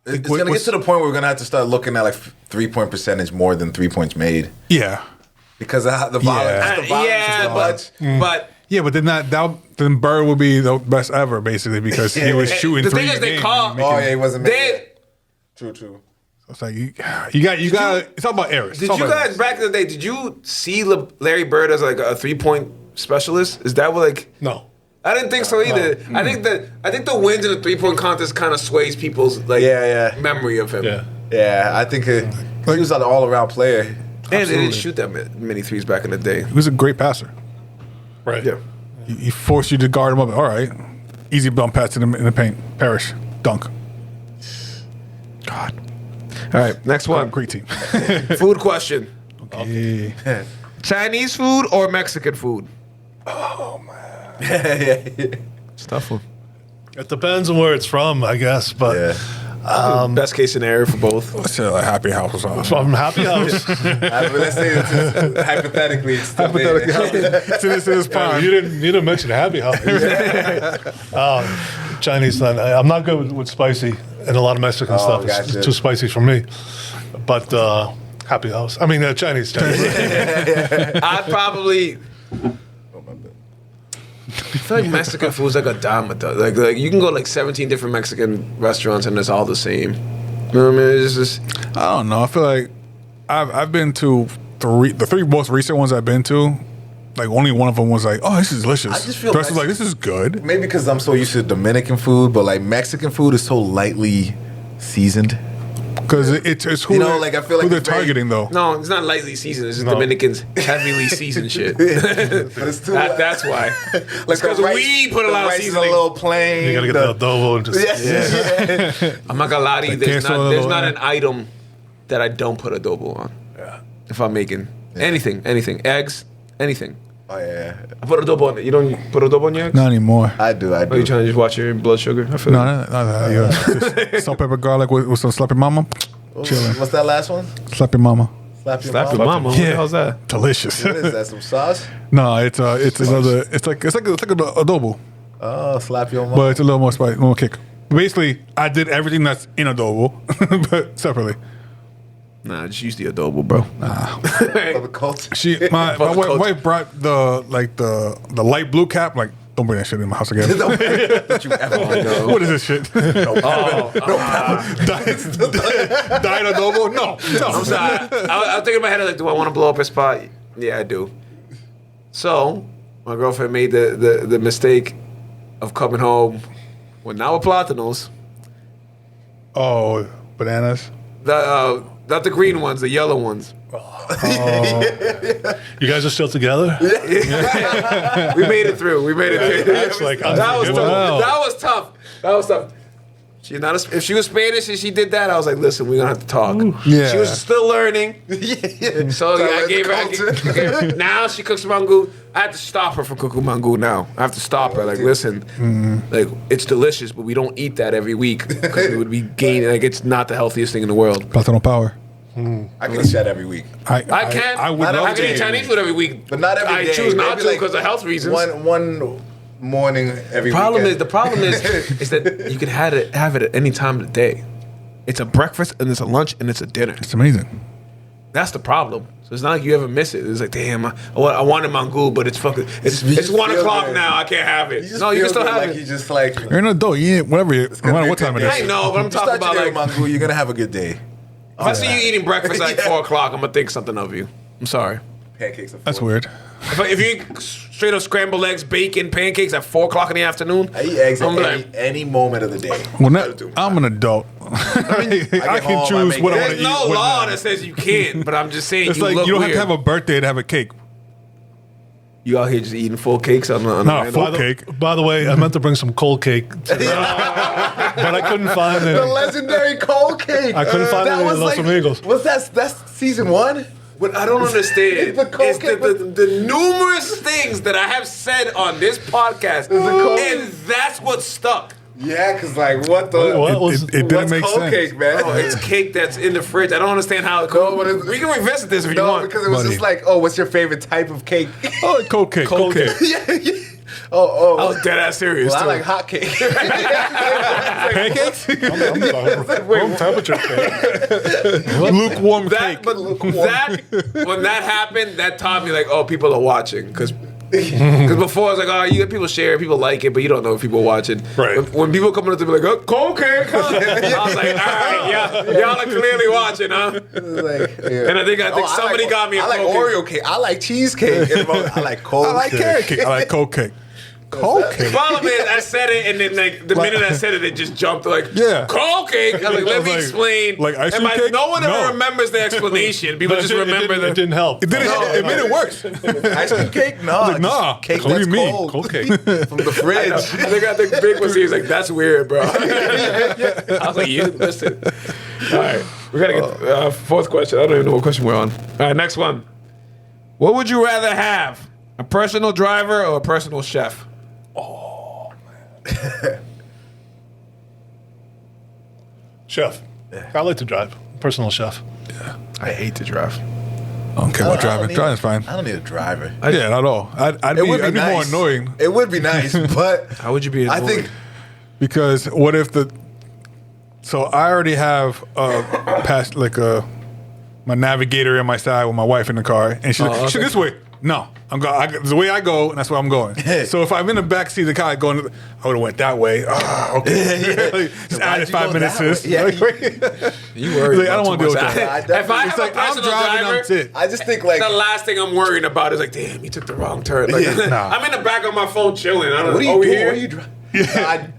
It's gonna get to the point where we're gonna have to start looking at like 3-point percentage more than 3 points made. Yeah. because of the violence. The violence is too much. but Yeah, but then Bird would be the best ever, basically, because he was shooting the 3 thing is, they games call- and making- Oh yeah, he wasn't. they. True. It's like you got. It's all about errors. Did you guys back in the day? Did you see Larry Bird as like a 3-point specialist? Is that what like? No. I didn't think so either. I think the wins in the 3-point contest kind of sways people's like memory of him. Yeah, I think he was an all-around player. And they didn't shoot that many threes back in the day. He was a great passer. Right. Yeah. He forced you to guard him up. All right, easy bump pass in the paint. Parrish, dunk. God. All right, next one. Great team. Food question: Yeah. Chinese food or Mexican food? It's a tough one. It depends on where it's from, I guess. But Best case scenario for both. Let's say like Happy House or something. from Happy House, Let's say it's hypothetically. It's still there. It's in his prime. you didn't mention Happy House. Chinese. I'm not good with spicy and a lot of Mexican stuff. It's gotcha. too spicy for me. But Happy House. I mean Chinese. I'd probably. I feel like Mexican food is like a dime a dozen. Like you can go like 17 different Mexican restaurants and it's all the same. You know what I mean? It's just I don't know. I feel like I've been to the 3 most recent ones I've been to. Like only one of them was like, oh, this is delicious. I just feel the rest was like, this is good. Maybe because I'm so used to Dominican food, but like Mexican food is so lightly seasoned. Because it's who, I feel like who they're it's very- targeting though. no, it's not lightly seasoned. It's just Dominicans heavily seasoned shit. But it's too That's why. like because we put a lot of rice is a seasoning. little plain. You gotta get the adobo and just I'm not gonna lie to you. There's queso not adobo. an item that I don't put adobo on. Yeah. If I'm making anything, eggs, anything, Oh yeah, I put adobo on it. You don't put adobo on your eggs? Not anymore. I do. Are you trying to just watch your blood sugar? I feel No, like- no. Just salt, pepper, garlic with some slap your mama. Chilling. What's that last one? Slap your mama. Slap your Slap mama. your mama. What the hell's that? Delicious. What is that? Some sauce? No, it's another. It's like adobo, Oh, slap your mama. but it's a little more spicy, a little more kick. Basically, I did everything that's in adobo, but separately. Nah, just use the adobo, bro. For the culture. My Culture. wife brought the light blue cap. Like, don't bring that shit in my house again. Don't you ever What is this shit? Oh, Diet adobo? No. I'm sorry. I was thinking in my head, like, do I want to blow up a spot? Yeah, I do. So, my girlfriend made the mistake of coming home with now platanos. Oh, bananas. Not the green ones, the yellow ones. you guys are still together. We made it through. That's like That was unforgivable. tough. That was tough. She's not. If she was Spanish and she did that, I was like, "Listen, we're gonna have to talk." Yeah. She was still learning, so I gave her. Now she cooks mango. I have to stop her from cooking mango. Now I have to stop her. Like, listen, like it's delicious, but we don't eat that every week because we would be gaining. Like, it's not the healthiest thing in the world. Plátano power. I can eat that every week. I can. I would Not love I can to. eat Chinese food every week, But not every I day. choose not Maybe to like because of health reasons. One morning every weekend. The problem is that you can have it at any time of the day. It's a breakfast and it's a lunch and it's a dinner. It's amazing. That's the problem. So it's not like you ever miss it. It's like, damn, I wanted mango, but it's fucking. It's just 1 feel o'clock good. now. I can't have it. You just No, you can feel still good, have like it. you just like You're an adult. You ain't whatever. No matter what time it I is. know, but I'm you talking start about your day like. with mango, you're gonna have a good day. If I see you eating breakfast at like 4 o'clock, I'm gonna think something of you. I'm sorry. Pancakes. Are That's full. weird. If you eat straight up scrambled eggs, bacon, pancakes at 4 o'clock in the afternoon, I eat eggs I'm at like, any moment of the day. Well, I'm an adult. I get can home, I choose make what I it. want to there's eat. no when- law that says you can't, but I'm just saying It's you like look you don't weird. have to have a birthday to have a cake. You out here just eating full cakes on the No, random- full cake. By the way, I meant to bring some cold cake, but I couldn't find The it. legendary cold cake. I couldn't find That it in was Los Amigos. Was that's season 1? What I don't understand The cold is cake the numerous things that I have said on this podcast, cold- and that's what stuck. Yeah, because like what the What was It didn't what's make cold sense. cake, man? Oh, it's cake that's in the fridge. I don't understand how it No, but we can revisit this if you no, want. because it was Buddy. just like, oh, what's your favorite type of cake? Oh, cold cake. Cold cake. yeah, yeah. Oh, I was dead ass serious. well, I too. like hot cake. Pancakes? I'm room temperature cake. Lukewarm that, cake. but that when that happened, that taught me like, oh, people are watching because before I was like, oh, you get people share, people like it, but you don't know if people are watching. Right. When people come up to be like, oh, cold cake, huh? I was like, all right, yeah, y'all are clearly watching, huh? And I think somebody got me a I like cold cake. Oreo cake. I like cheesecake. I like cold I like cake. carrot cake. I like cold cake. Cold The cake. problem is, I said it, and then like the minute I said it just jumped like, Yeah. cold cake. I was like, let me Like- explain. like ice and cream cake? no one No. ever remembers the explanation. People just remember it the. didn't help. It didn't. It made it worse. Ice cream cake? No. like, nah. Cake What do that's you mean? cold. Cold cake. From the fridge. I think Big was here. He's like, that's weird, bro. I was like, you listen. All right, we gotta get fourth question. I don't even know what question we're on. All right, next one. What would you rather have? A personal driver or a personal chef? Chef. I like to drive. Personal chef. I hate to drive. I don't care about driving. Driving's fine. I don't need a driver. Yeah, not at all. I'd be more annoying It would be nice, but How would you be I annoyed? think because what if so I already have my navigator in my side with my wife in the car, and she's like, okay. this way. No, it's the way I go, and that's where I'm going. So if I'm in the back seat of the car going, I would have went that way. Okay, just added 5 minutes to this. Yeah, You worry. Like, I don't want to deal with that. If I It's have like a I'm personal driving, driver, I'm it. I just think like the last thing I'm worrying about is like, damn, he took the wrong turn. Like, Nah. I'm in the back of my phone chilling. I don't what are know. you doing? Here? What are you driving?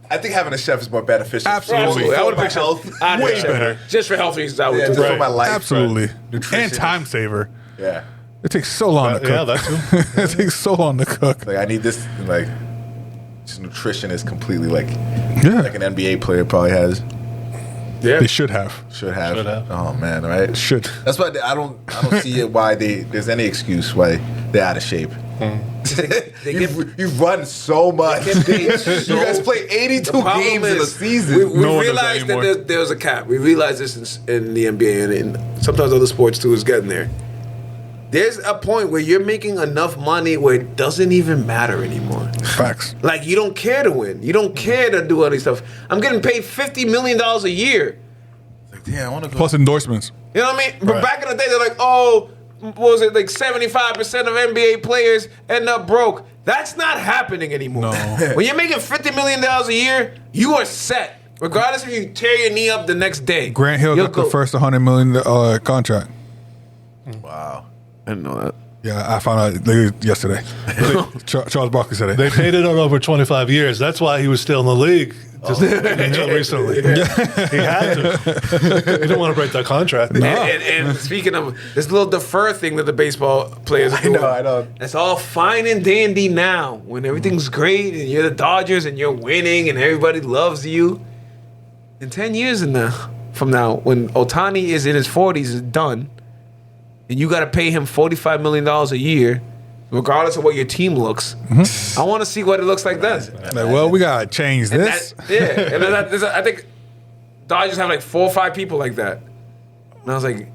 I think having a chef is more beneficial. Absolutely. For I would my pick health. I'd Way pick chef. better. Just for health reasons, I would Yeah, do just that. for my life. Absolutely, Nutrition. and time saver. Yeah. It takes so long to cook. Yeah, that too. It takes so long to cook. Like I need this. Like, just nutrition is completely like Yeah, an NBA player probably has. Yeah. they should have. Should have. Should have. Oh man, right? Should. That's why I don't see it why there's any excuse why they're out of shape. You've run so much. They get paid You so- guys play 82 The problem games in a is, season. We No one does that realized that anymore. there's a cap. We realized this in the NBA and in sometimes other sports too is getting there. There's a point where you're making enough money where it doesn't even matter anymore. Facts. Like you don't care to win. You don't care to do all these stuff. I'm getting paid $50 million a year. Yeah, I want to go. Plus endorsements. You know what I mean? But Right. back in the day, they're like, oh, what was it like 75% of NBA players end up broke. That's not happening anymore. No. When you're making $50 million a year, you are set. Regardless if you tear your knee up the next day. Grant Hill you'll got the go- first $100 million contract. Wow. I didn't know that. Yeah, I found out yesterday. Charles Barkley said it. They paid it out over 25 years. That's why he was still in the league just until recently. He had to. He didn't want to break that contract. And speaking of this little defer thing that the baseball players are doing, I know. That's all fine and dandy now when everything's great and you're the Dodgers and you're winning and everybody loves you. In 10 years from now, when Ohtani is in his 40s, is done, and you got to pay him $45 million a year, regardless of what your team looks. I want to see what it looks like then. Like, well, we gotta change And this. I think Dodgers have like 4 or 5 people like that. And I was like,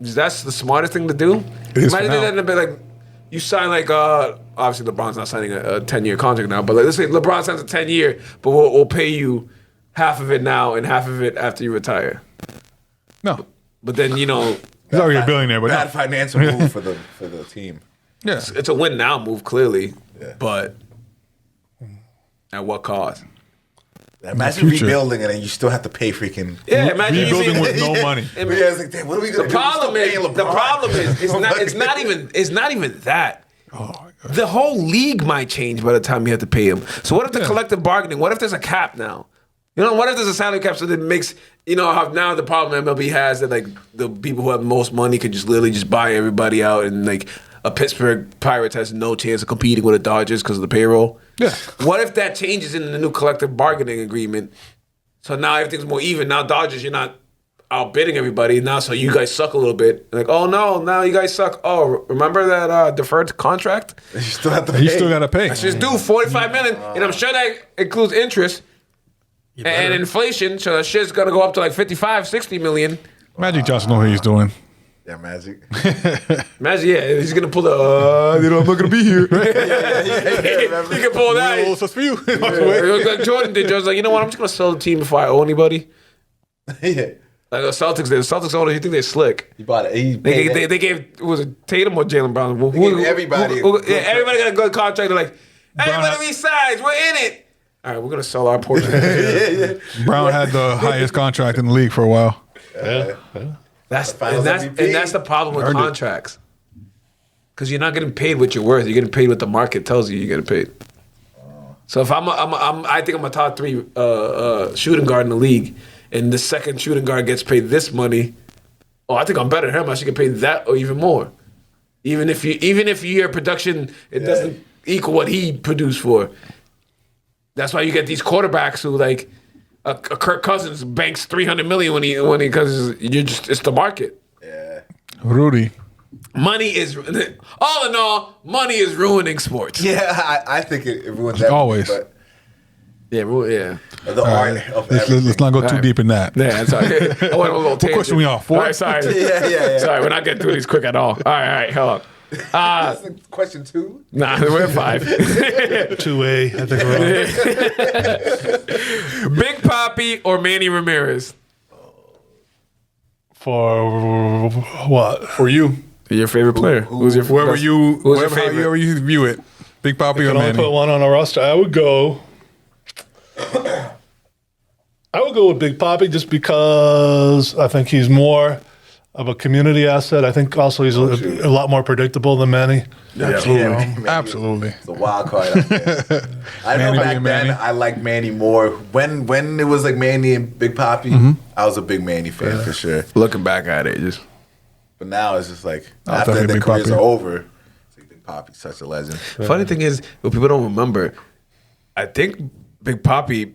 that's the smartest thing to do? It is for Imagine now. that and be like, you sign like, obviously LeBron's not signing a 10-year contract now, but like, let's say LeBron signs a 10-year, but we'll pay you half of it now and half of it after you retire. No, But then, you know, he's already a billionaire, but Bad no. financial move for the team. Yeah, it's a win now move, clearly, Yeah. but at what cost? Imagine future. rebuilding and then you still have to pay freaking. Yeah, imagine you rebuilding see- with no money. Yeah, it's like, damn, what are we gonna The do? problem We're is, still paying the LeBron. problem is, it's not even that. Oh my god. The whole league might change by the time you have to pay him. So what if the collective bargaining? What if there's a cap now? You know, what if there's a salary cap so that it makes, you know, how now the problem MLB has that like the people who have most money could just literally just buy everybody out, and like a Pittsburgh Pirates has no chance of competing with the Dodgers because of the payroll. Yeah. What if that changes in the new collective bargaining agreement? So now everything's more even. Now Dodgers, you're not outbidding everybody now, so you guys suck a little bit. Like, oh no, now you guys suck. Oh, remember that deferred contract? You still have to pay. You still gotta pay. Just do $45 million, and I'm sure that includes interest and inflation. So that shit's gonna go up to like 55, 60 million. Magic Johnson know what he's doing. Yeah, Magic. Imagine, yeah, he's gonna pull the. I'm not gonna be here. He can pull that. Oh, so for you. Like Jordan did. Jordan's like, you know what? I'm just gonna sell the team before I owe anybody. Yeah. Like the Celtics did. The Celtics owners, you think they're slick? He bought it. They gave was it Tatum or Jalen Brown? Everybody. Everybody got a good contract. They're like, everybody resigns. We're in it. All right, we're gonna sell our portion. Brown had the highest contract in the league for a while. That's Finals and MVP. that's the problem with Earned it. contracts. Because you're not getting paid what you're worth. You're getting paid what the market tells you you're getting paid. So if I think I'm a top 3 shooting guard in the league, and the second shooting guard gets paid this money, I think I'm better than him. I should get paid that or even more. Even if your production doesn't equal what he produced for. That's why you get these quarterbacks who like a Kirk Cousins banks $300 million when he because it's the market. Yeah. Rudy. Money is all in all, money is ruining sports. Yeah, I think it ruins everything. Always. But Yeah, the art of Let's everything. not go too deep in that. Yeah, that's all right. I went on a little tangent. question we on? 4? All right, sorry. Yeah. Sorry, we're not getting through these quick at all. All right, hold on. That's like question 2. Nah, we're at 5. 2A, I think we're on. Big Papi or Manny Ramirez? For what? For you, Your favorite player? Who's your whoever best- you, Who's your however favorite? you view it, Big Papi or Can only Manny. put one on a roster. I would go with Big Papi just because I think he's more of a community asset. I think also he's a lot more predictable than Manny. Absolutely. Absolutely. It's a wild card out there. I know Manny back being then Manny. I liked Manny more. When it was like Manny and Big Papi, I was a big Manny fan for sure. Looking back at it, just But now it's just like I'll after definitely their Big careers Papi. are over, it's like Big Papi's such a legend. funny thing is, what people don't remember, I think Big Papi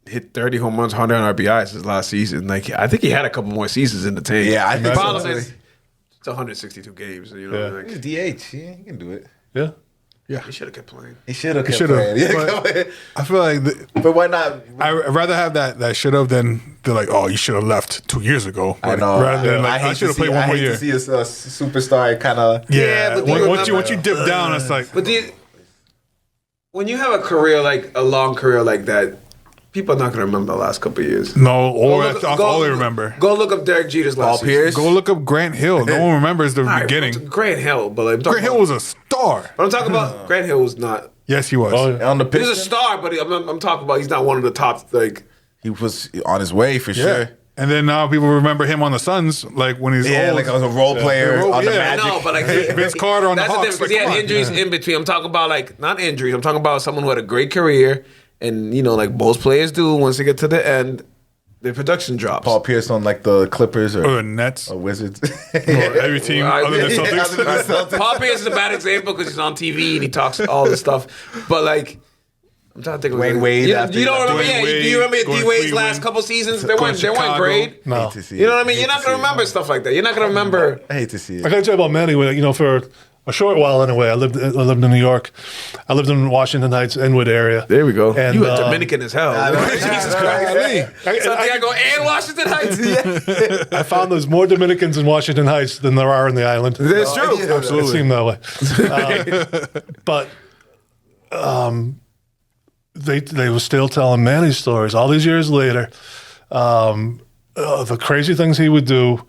hit 30 home runs, 100 RBIs his last season. Like I think he had a couple more seasons in the tank. Yeah, I the think so, problem too. is it's 162 games. You know, He's like, DH. Yeah, he can do it. Yeah. he should have kept playing. He should have. Should've, Yeah, but I feel like but why not? I'd rather have that should have than they're like, oh, you should have left 2 years ago. I know. Rather than like, I hate should to have see- played one more I hate year. to see a superstar kind of. Yeah, but do you once remember- you dip down, it's like, But when you have a career like a long career like that, people are not going to remember the last couple of years. no, or Go look- that's all they remember. Go look up Derek Jeter's last season. Pierce? Go look up Grant Hill. No one remembers the All right, beginning. Grant Hill, but like, I'm talking Grant Hill about- was a star. But I'm talking about Grant Hill was not. Yes, he was. Oh, yeah. On the He's a Pistons, star, but I'm talking about he's not one of the top. Like he was on his way for Yeah. sure. And then now people remember him on the Suns, like when he's Yeah, old. like I was a role player Yeah. on the Yeah. I Magic. know, but like Vince Carter on the that's the Hawks. difference. Like, He had come on. injuries in between. I'm talking about like not injuries. I'm talking about someone who had a great career, and like most players do. Once they get to the end, their production drops. Paul Pierce on like the Clippers or or the Nets, or Wizards. every team Well, other than yeah, Celtics. other than Celtics. Paul Pierce is a bad example because he's on TV and he talks all this stuff. But like, I'm trying to think of Dwayne Wade You, after you don't remember? Dwayne Yeah, Wade, do you remember going D Wade's Cleveland, last couple seasons? They going weren't Chicago. great. No. Hate to see You know it. what I mean? You're not gonna remember stuff like that. You're not gonna remember. I hate to see I it. got to tell you about Manny. For a short while anyway, I lived in New York. I lived in Washington Heights, Inwood area. There we go. And, You a Dominican as hell. Jesus Christ. Santiago and Washington Heights. I found there's more Dominicans in Washington Heights than there are in the island. That's true. Yeah, It seemed that way. But they were still telling Manny stories all these years later. The crazy things he would do.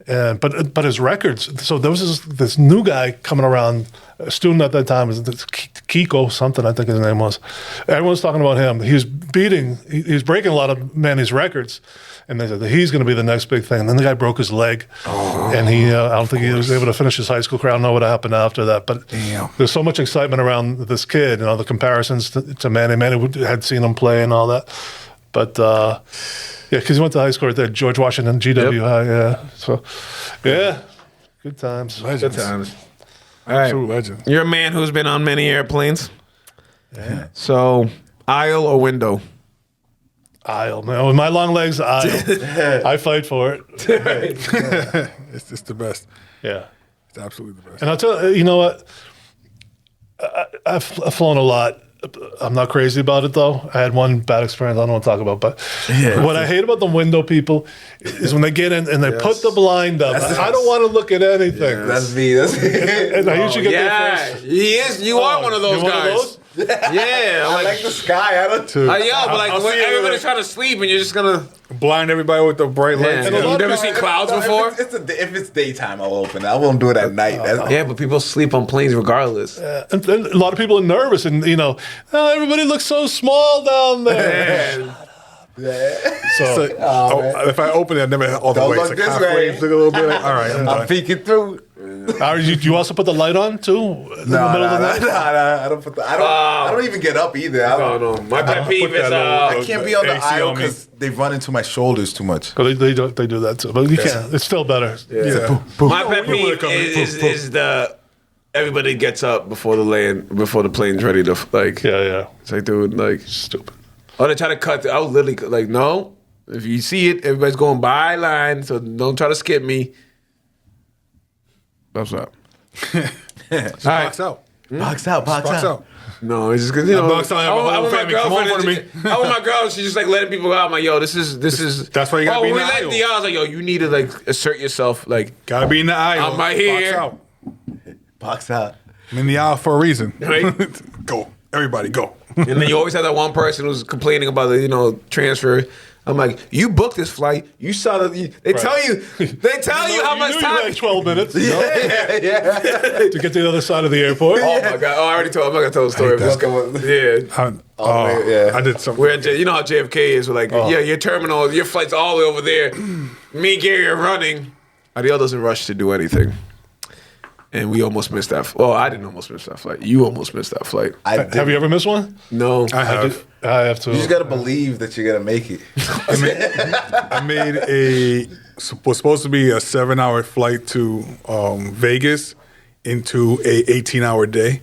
But his records. So there was this new guy coming around, a student at that time, was Kiko something, I think his name was. Everyone's talking about him. He was breaking a lot of Manny's records, and they said that he's going to be the next big thing. And then the guy broke his leg, and I don't think he was able to finish his high school career. I don't know what happened after that, but there's so much excitement around this kid. The comparisons to Manny. Manny had seen him play and all that, but. Yeah, because he went to high school right there, George Washington, GW High. Yeah, so good times. Good times. All right. True legend. You're a man who's been on many airplanes. Yeah. So, aisle or window? Aisle, man. With my long legs, aisle. I fight for it. It's just the best. Yeah. It's absolutely the best. And I'll tell you, you know what? I've flown a lot. I'm not crazy about it though. I had one bad experience I don't want to talk about, but what I hate about the window people is when they get in and they put the blind up. I don't want to look at anything. That's me. That's me. And I usually get there first. he is. You are one of those You're one guys. of those? Yeah, I like the sky. I don't. yeah, but like I'll when see you everybody's trying to sleep and you're just gonna. Blind everybody with the bright lights. Yeah. You've never seen clouds before? If it's daytime, I'll open it. I won't do it at night. Yeah, but people sleep on planes regardless. And a lot of people are nervous, and everybody looks so small down there. So If I open it, I never all the Don't way. It's look like this halfway, way. look a little bit. All right, I'm I'm done. peeking through. you also put the light on too? In the middle of the night? I don't put the. I don't even get up either. No. My pet peeve put that is I can't be on the AC aisle on me. because they run into my shoulders too much. They do that too, but you can't. It's still better. Yeah. my pet You know where peeve it comes- is the everybody gets up before the plane's ready to like. Yeah. It's like, dude, like Stupid. oh, they try to cut. I was literally like, no. If you see it, everybody's going by line, so don't try to skip me. What's up? Box out. Box out. Box out. No, it's just because box out, I have a whole family. Come on for me. I want my girl. She's just like letting people out. I'm like, yo, this is. That's why you gotta be in when the we let aisle. the aisles, like, yo, you need to like assert yourself. Like, Gotta be in the aisle. I'm right here. Box out. Box out. I'm in the aisle for a reason. Right. Go. Everybody go. and then you always have that one person who's complaining about the transfer. I'm like, you booked this flight. You saw the. They tell you. They tell you how much You time. had 12 minutes Yeah. to get to the other side of the airport. Oh my god! Oh, I already told. I'm not gonna tell the story. Let's go. Yeah. yeah. I did something. We're at, you know how JFK is. We're like, yeah, your terminal, your flight's all the way over there. Me and Gary are running. Adiel doesn't rush to do anything. And we almost missed that. Well, I didn't almost miss that flight. You almost missed that flight. Have you ever missed one? No. I have. I have to. You just gotta believe that you're gonna make it. I made was supposed to be a 7-hour flight to Vegas into a 18-hour day.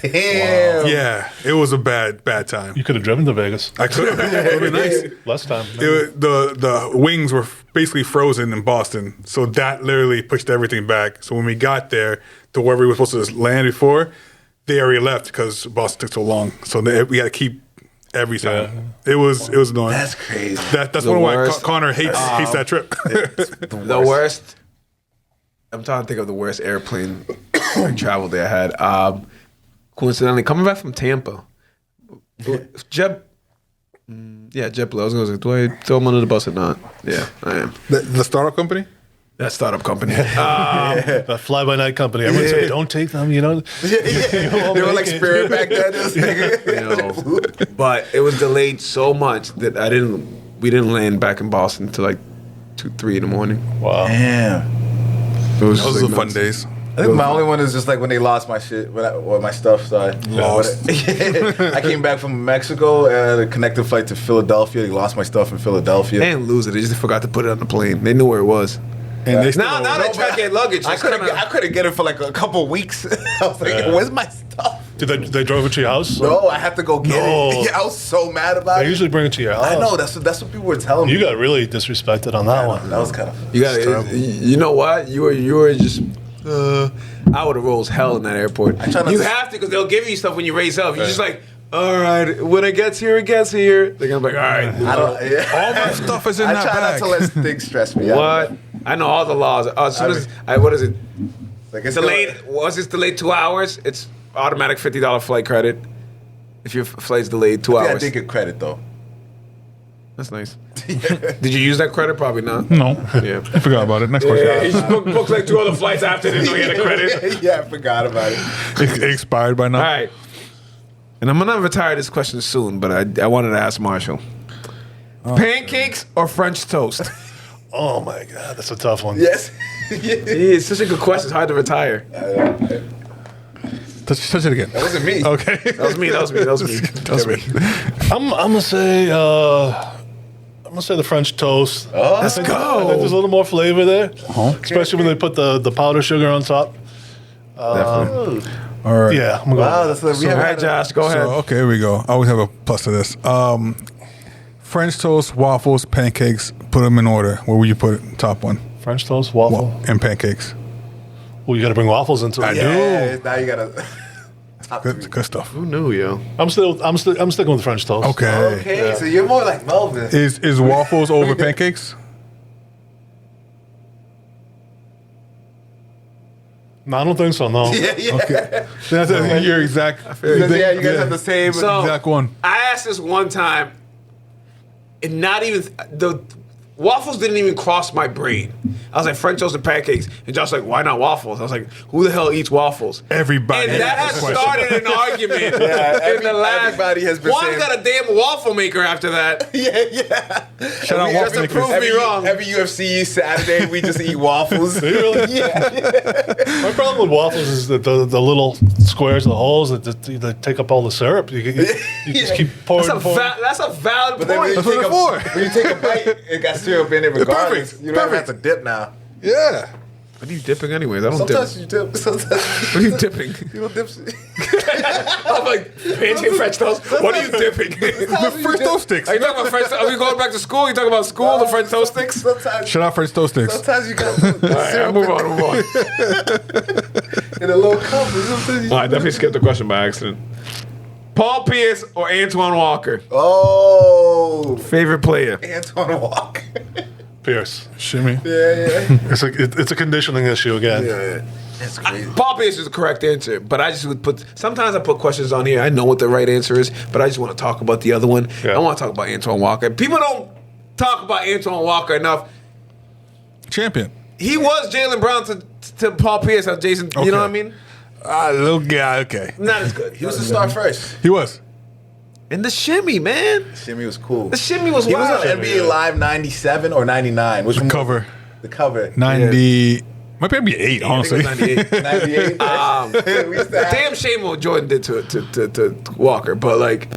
Damn. Yeah, it was a bad time. You could have driven to Vegas. I could have. It would have been nice. Less time. The wings were basically frozen in Boston, so that literally pushed everything back. So when we got there to where we were supposed to land before, they already left because Boston took so long. So we had to keep every time. It was annoying. That's crazy. That's The one why worst. Connor hates that trip. The worst. I'm trying to think of the worst airplane travel day I had. Coincidentally, coming back from Tampa, JetBlue. I was going to say, do I throw them under the bus or not? Yeah, I am. The startup company. That startup company. That fly-by-night company. Everyone said, don't take them, They were like Spirit back then. But it was delayed so much that we didn't land back in Boston until like 2-3 in the morning. Wow. Damn. It was Those just are like fun nuts. days. I think my only one is just like when they lost my shit, or my stuff. Sorry, Lost. I came back from Mexico and a connecting flight to Philadelphia. They lost my stuff in Philadelphia. They didn't lose it. They just forgot to put it on the plane. They knew where it was. And they still Now they try to get luggage. I It's couldn't. kinda- I couldn't get it for like a couple weeks. I was like, "Where's my stuff?" Did they drove it to your house? No, I had to go get No. it. Yeah, I was so mad about They it. usually bring it to your house. I know that's what people were telling me. You got really disrespected on that one. That was kind of. You got. You know what? You were just. I would have rolled hell in that airport. try not You to- have to because they'll give you stuff when you raise up. You're just like, all right, when it gets here, it gets here. They're gonna be like, all right. I don't. Yeah. all my stuff is in I that try bag. not to let things stress me. out. What? I know all the laws. As soon as what is it? Like it's Delayed? Was it delayed 2 hours? It's automatic $50 flight credit if your flight's delayed 2 I hours. did get credit though. That's nice. Did you use that credit? Probably not. No, Yeah. I forgot about it. Next question. Yeah, he just booked like 2 other flights after didn't know he had a credit. Yeah, I forgot about it. It expired by now. All right. And I'm gonna retire this question soon, but I wanted to ask Marshall. Pancakes or French toast? Oh my God, that's a tough one. Yes. Yeah, it's such a good question. It's hard to retire. Touch it again. That wasn't me. Okay. That was me. I'm gonna say the French toast. Let's I think go. there's a little more flavor there, especially when they put the powdered sugar on top. Definitely. All right. Yeah, I'm gonna go. Wow, that's All right, Josh, go ahead. So, okay, here we go. I always have a plus to this. French toast, waffles, pancakes. Put them in order. Where would you put it? Top one. French toast, waffle. And pancakes. Well, you got to bring waffles into it. Yeah, now you gotta. Good stuff. Who knew, yo? I'm sticking with French toast. Okay. Okay, so you're more like Melvin. Is waffles over pancakes? No, I don't think so. No. Yeah. Okay. That's your exact. Yeah, you guys have the same. So- exact one. I asked this one time, and not even the waffles didn't even cross my brain. I was like French toast and pancakes, and Josh was like, why not waffles? I was like, who the hell eats waffles? Everybody. And that has started an argument in the last. everybody has been Juan's saying- got a damn waffle maker after that. Yeah. Shout out We- waffle just to makers. prove me wrong. Every UFC Saturday, we just eat waffles. Really? Yeah. My problem with waffles is that the little squares, the holes that take up all the syrup. You just keep pouring. That's a valid But then when point. you, That's take what a, it's for. when you take a bite, it got syrup in it regardless. perfect. You don't Perfect. have to dip now. Yeah. What are you dipping anyways? I don't Sometimes dip. you dip. Sometimes What are you dipping? you don't dip. shit. I'm like, pancake French toast. What are you dipping? The French toast sticks. Are you talking about French? Are we going back to school? You talking about school? The French toast sticks? Sometimes, Shout out French toast sticks. sometimes you got to put All right, syrup move on. in a little cup. Or something. I definitely skipped the question by accident. Paul Pierce or Antoine Walker? Oh, Favorite player? Antoine Walker. Pierce. Shimmy. Yeah. It's a conditioning issue again. Yeah. That's crazy. Paul Pierce is the correct answer, but I just would put. Sometimes I put questions on here. I know what the right answer is, but I just want to talk about the other one. Yeah. I want to talk about Antoine Walker. People don't talk about Antoine Walker enough. Champion. He was Jaylen Brown to Paul Pierce. How Jason, you know what I mean? Little guy. Okay. Not as good. He was the star first. He was. And the shimmy, man. Shimmy was cool. The shimmy was He was wild. on NBA Live 97 or 99. Which one? Cover. The cover. 90. Might be 8, I think honestly. it was 98. 98. We used to have- Damn shame what Jordan did to Walker, but like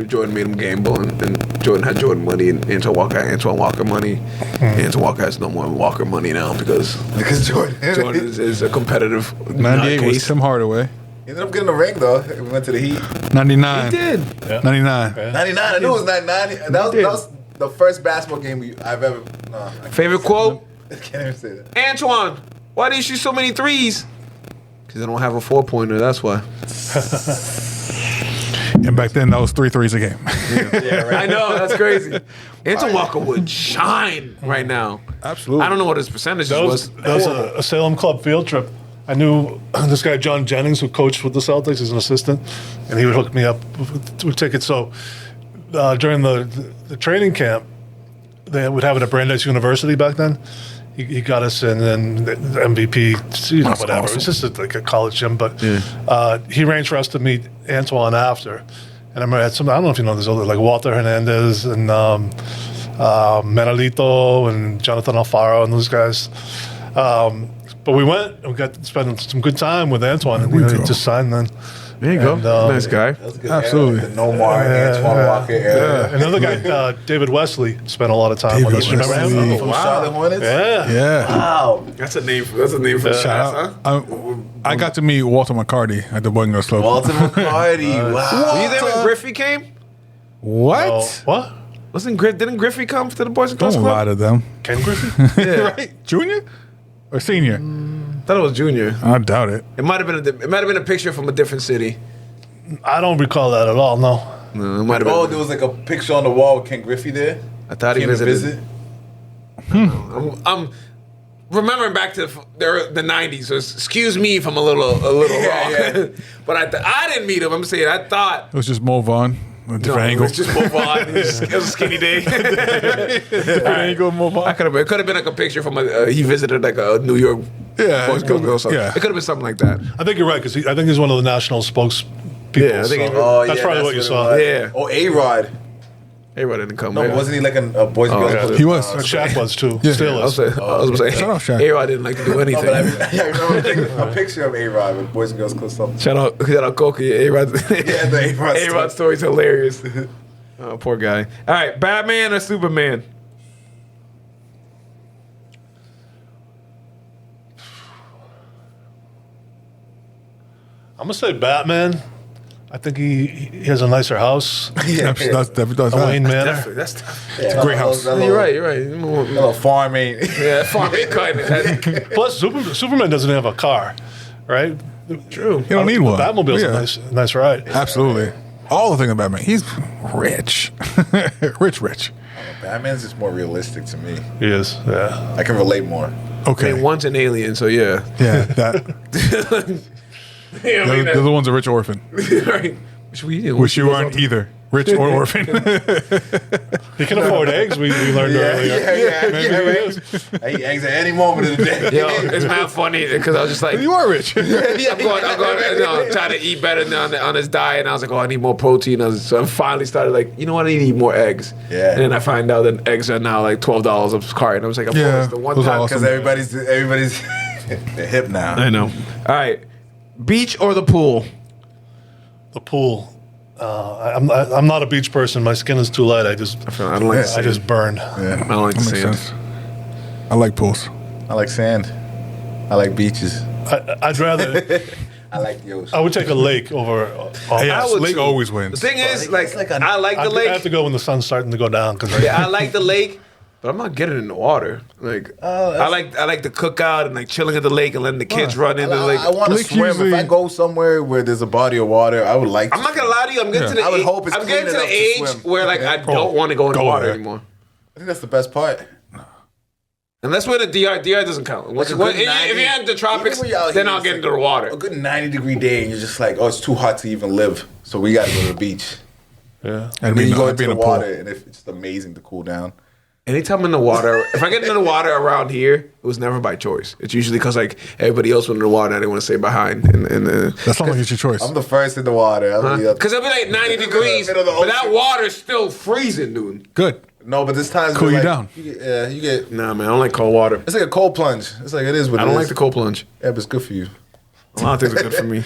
Jordan made him gamble, and Jordan had Jordan money, and Antoine Walker had Antoine Walker money. Antoine Walker has no more Walker money now because Because Jordan. Jordan is a competitive 98 was nutcase. Tim Hardaway. He ended up getting a ring though. We went to the Heat. 99. He did. 99. 99. I knew it was 99. That was the first basketball game I've ever. No, I Favorite quote? can't even say that. Antoine, why do you shoot so many threes? Because I don't have a 4-pointer. That's why. And back then, that was 3 threes a game. Yeah, right. I know, that's crazy. Antoine Walker would shine right now. Absolutely. I don't know what his percentage That was. was a Salem Club field trip. I knew this guy John Jennings, who coached with the Celtics as an assistant, and he would hook me up with tickets. So during the training camp, they would have it at Brandeis University back then. He got us in, and the MVP, That's whatever. awesome. It was just like a college gym, but he arranged for us to meet Antoine after. And I remember I had some, I don't know if you know this other, like Walter Hernandez and Menalito and Jonathan Alfaro and those guys. But we went and we got to spend some good time with Antoine, and we he go. just signed then. There you go. And, Nice guy. That was a good Absolutely. era, the Nomar, Antoine Walker era. Another guy, David Wesley, spent a lot of time with us. David Remember him? Wesley. From Charlotte Hornets. Yeah. Yeah. Wow. That's a name. That's a name for the Shout class, out. I got to meet Walter McCarty at the Boys and Girls Club. Walter McCarty. Wow. Were you there when Griffey came? What? Oh, what? Didn't Griffey come to the Boys and Girls Don't Club? lie to them. Ken Griffey? Right? Junior or senior? I thought it was Junior. I doubt it. It might have been a picture from a different city. I don't recall that at all, no. No, it might have been. Oh, there was like a picture on the wall with Ken Griffey there. I thought he Came to visited. visit. I'm remembering back to the '90s. So excuse me if I'm a little wrong. Yeah. But I didn't meet him. I'm saying I thought. It was just Mo Vaughn. A different angle. Let's just move on. It was a skinny day. Different angle, Mo Vaughn. It could have been like a picture from he visited like a New York Yeah, Boys Girls or something. yeah. It could have been something like that. I think you're right, because I think he's one of the national spokespeople. Yeah, I think so he- Oh, that's yeah, probably what you it saw. was. Yeah. Oh, A-Rod. Everybody didn't come. No, yeah. wasn't he like a Boys and Girls yeah. Club? He was. Shaq was too. Yeah. Still I was is. going to say, Shout out Shaq. A-Rod didn't like to do No, anything. but I remember taking a picture of A-Rod with Boys and Girls Club something. Shout out Koki. A-Rod. Yeah, the A-Rod A-Rod story's hilarious. Oh, poor guy. All right, Batman or Superman? I'm going to say Batman. I think he has a nicer house. Yeah, That's A Wayne Manor. Definitely. That's tough. great house. You're right. You're right. Little farming. Yeah, farming kind of. Plus, Superman doesn't have a car, right? True. You don't need one. Batmobile's Yeah. a nice ride. Absolutely. All the thing about Batman. He's rich. rich. Batman's just more realistic to me. He is. Yeah. I can relate more. Okay. I mean, one's an alien, so yeah. Yeah, that. Yeah, The other one's a rich orphan. right. Which you aren't either. Rich or orphan. He can afford eggs. We learned earlier. Right. I eat eggs at any moment of the day. Yo, it's not funny because I was just like, You are rich. I'm going, trying to eat better on his diet, and I was like, oh, I need more protein. So I finally started like, you know what, I need to eat more eggs. Yeah. And then I find out that eggs are now like $12 a carton. I was like, of Yeah, course, the one those are time. awesome. Because everybody's they're hip now. I know. All right, beach or the pool? The pool. I'm not a beach person. My skin is too light. I don't like the I sand. just burn. I don't like the That makes sand. sense. I like pools. I like sand. I like beaches. I'd rather. I like the ocean. I would take a lake over. Yeah, I would lake too. always The wins. thing is, it's like, like a- I like the I have lake. to go when the sun's starting to go down because Yeah, I like the lake, but I'm not getting in the water. Like, I like the cookout and like chilling at the lake and letting the kids run into the lake. I want to Lake swim. usually- If I go somewhere where there's a body of water, I would like. I'm not gonna lie to you. I'm getting Yeah. to the I would age, hope it's I'm getting clean to the enough to age swim. where like I don't want to go in the Go water there. anymore. I think that's the best part. And that's where the DR doesn't count. Like a When- good if 90 you're in the tropics, even when you're out then here, I'll it's get like into the water. A good 90-degree day, and you're just like, oh, it's too hot to even live. So we got to go to the beach. yeah. And then you go into in the a pool. water, and it's just amazing to cool down. Anytime in the water, if I get into the water around here, it was never by choice. It's usually because like everybody else went in the water and I didn't want to stay behind. That's not like it's your choice. I'm the first in the water. Because it'll be like 90 degrees, Middle of the but that ocean. water's still freezing, dude. Good. No, but this time Cool you down. You get. Nah, man, I don't like cold water. It's like a cold plunge. It's like it is what I it don't is. like the cold plunge. Yeah, but it's good for you. A lot of things are good for me.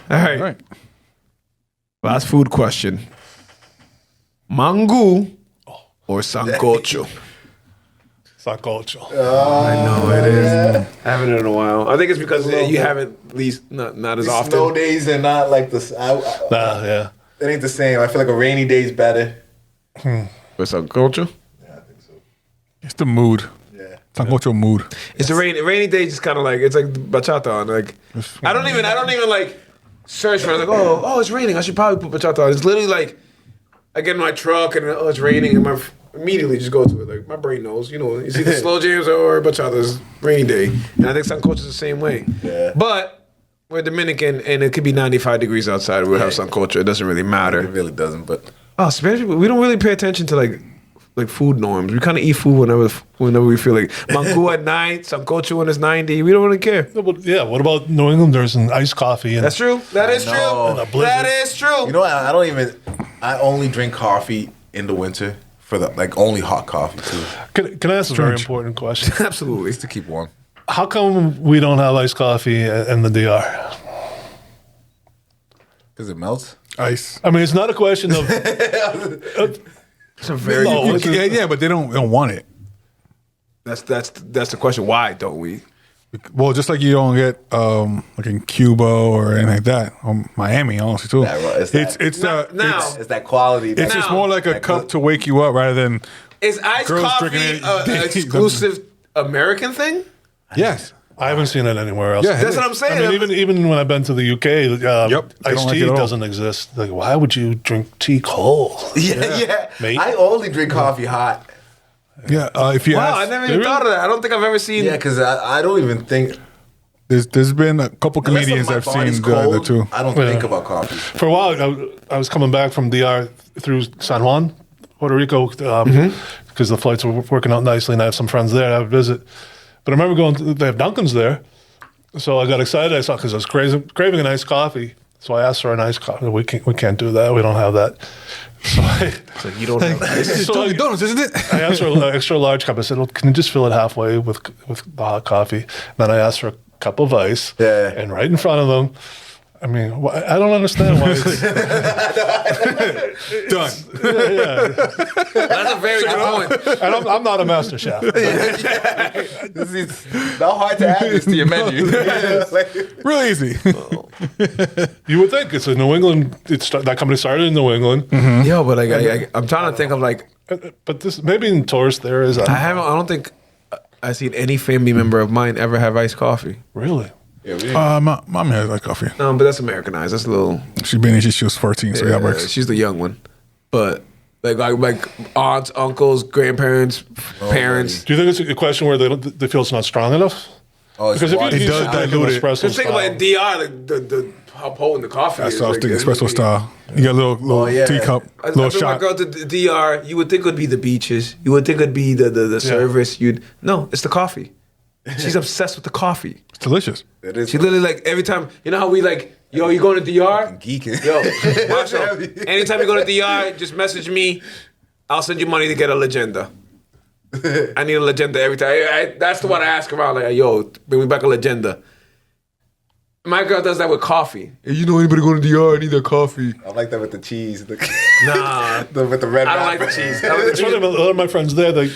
All right. All right. Last food question. Mango or sancocho? Sancocho. I know it is. I haven't had it in a while. I think it's because you haven't, at least not as often. Snow days are not like this. Yeah. It ain't the same. I feel like a rainy day is better. But sancocho? It's the mood. Yeah. Sancocho mood. It's a rainy day. Just kind of like it's like bachata on. Like I don't even like search for it. Like oh it's raining. I should probably put bachata on. It's literally like I get in my truck and it's raining and immediately just go to it. Like my brain knows. You know, it's either slow jams or bachata's rainy day. And I think sancocho's the same way. Yeah. But we're Dominican and it could be 95 degrees outside. We'll have sancocho. It doesn't really It matter. really doesn't, but Oh, especially we don't really pay attention to like food norms. We kind of eat food whenever we feel like mango at night, sancocho when it's 90. We don't really care. No, but yeah. What about New England? There's an iced coffee. And That's true. That is know. true. And a blizzard. That is true. you know what? I only drink coffee in the winter for the like only hot coffee too, Can I ask a very Strange. important question? Absolutely. just to keep warm. How come we don't have iced coffee in the DR? Because it melts. Ice. I mean, it's not a question of. It's a very No, good it's a- Yeah, but they don't want it. That's the question. Why don't we? Well, just like you don't get like in Cuba or anything like that, or Miami, honestly too. Yeah, right. It's Now- It's that quality. it's that- just more like a cup to wake you up rather than Is iced Girls coffee drinking it an daily. exclusive American thing? yes. I haven't seen it anywhere else. Yeah, That's what I'm saying. I mean, even when I've been to the UK, Yep, they don't iced like tea it at all. doesn't exist. Like, why would you drink tea cold? yeah. Mate. I only drink coffee hot. Yeah, if you Wow, I ask, never even thought of that. I don't think I've ever seen. Yeah, because I don't even think. there's been a couple comedians unless I've my body's seen the cold, two. I don't think about coffee. For a while, I was coming back from DR through San Juan, Puerto Rico, because the flights were working out nicely, and I have some friends there I would visit. But I remember they have Dunkin's there, so I got excited. I saw because I was craving a nice coffee, so I asked for a nice coffee. We can't do that. We don't have that. So So you don't have It's So Dunkin' I- Donuts, isn't it? I asked for an extra large cup. I said, well, can you just fill it halfway with the hot coffee? Then I asked for a cup of ice. Yeah. And right in front of them, I mean, I don't understand why it's... Done. That's a very good point. And I'm not a master chef. It's not hard to add this to your menu. Real easy. You would think it's a New England... that company started in New England. Yo, but like I'm trying to think of like But this maybe in tourist areas. I don't think I've seen any family member of mine ever have iced coffee. Really? Mom has like coffee. No, but that's Americanized. That's a little. She's been here since she was 14, so yeah, it works. She's the young one, but like aunts, uncles, grandparents, parents. Do you think it's a question where they feel it's not strong enough? Oh, Because if water. you It does dilute it. espresso Just think about style, it, DR, like the how potent the coffee That's is. what I was like, thinking, espresso style. You got a little yeah. teacup, I little took my shot. girl to the DR. You would think it would be the beaches. You would think it would be the service. No, it's the coffee. She's obsessed with the coffee. It's delicious. It is She literally like every time. You know how we like, yo, you going to DR? geeking. Yo, Marshall, anytime you go to DR, just message me. I'll send you money to get a legenda. I need a legenda every time. That's the one I ask around. Like, yo, bring me back a legenda. My girl does that with coffee. Hey, you know anybody going to DR? I need their coffee. I like that with the cheese. Nah, With the red I don't like wrapper. the cheese. I don't like the it's funny, cheese. a lot of my friends there, they,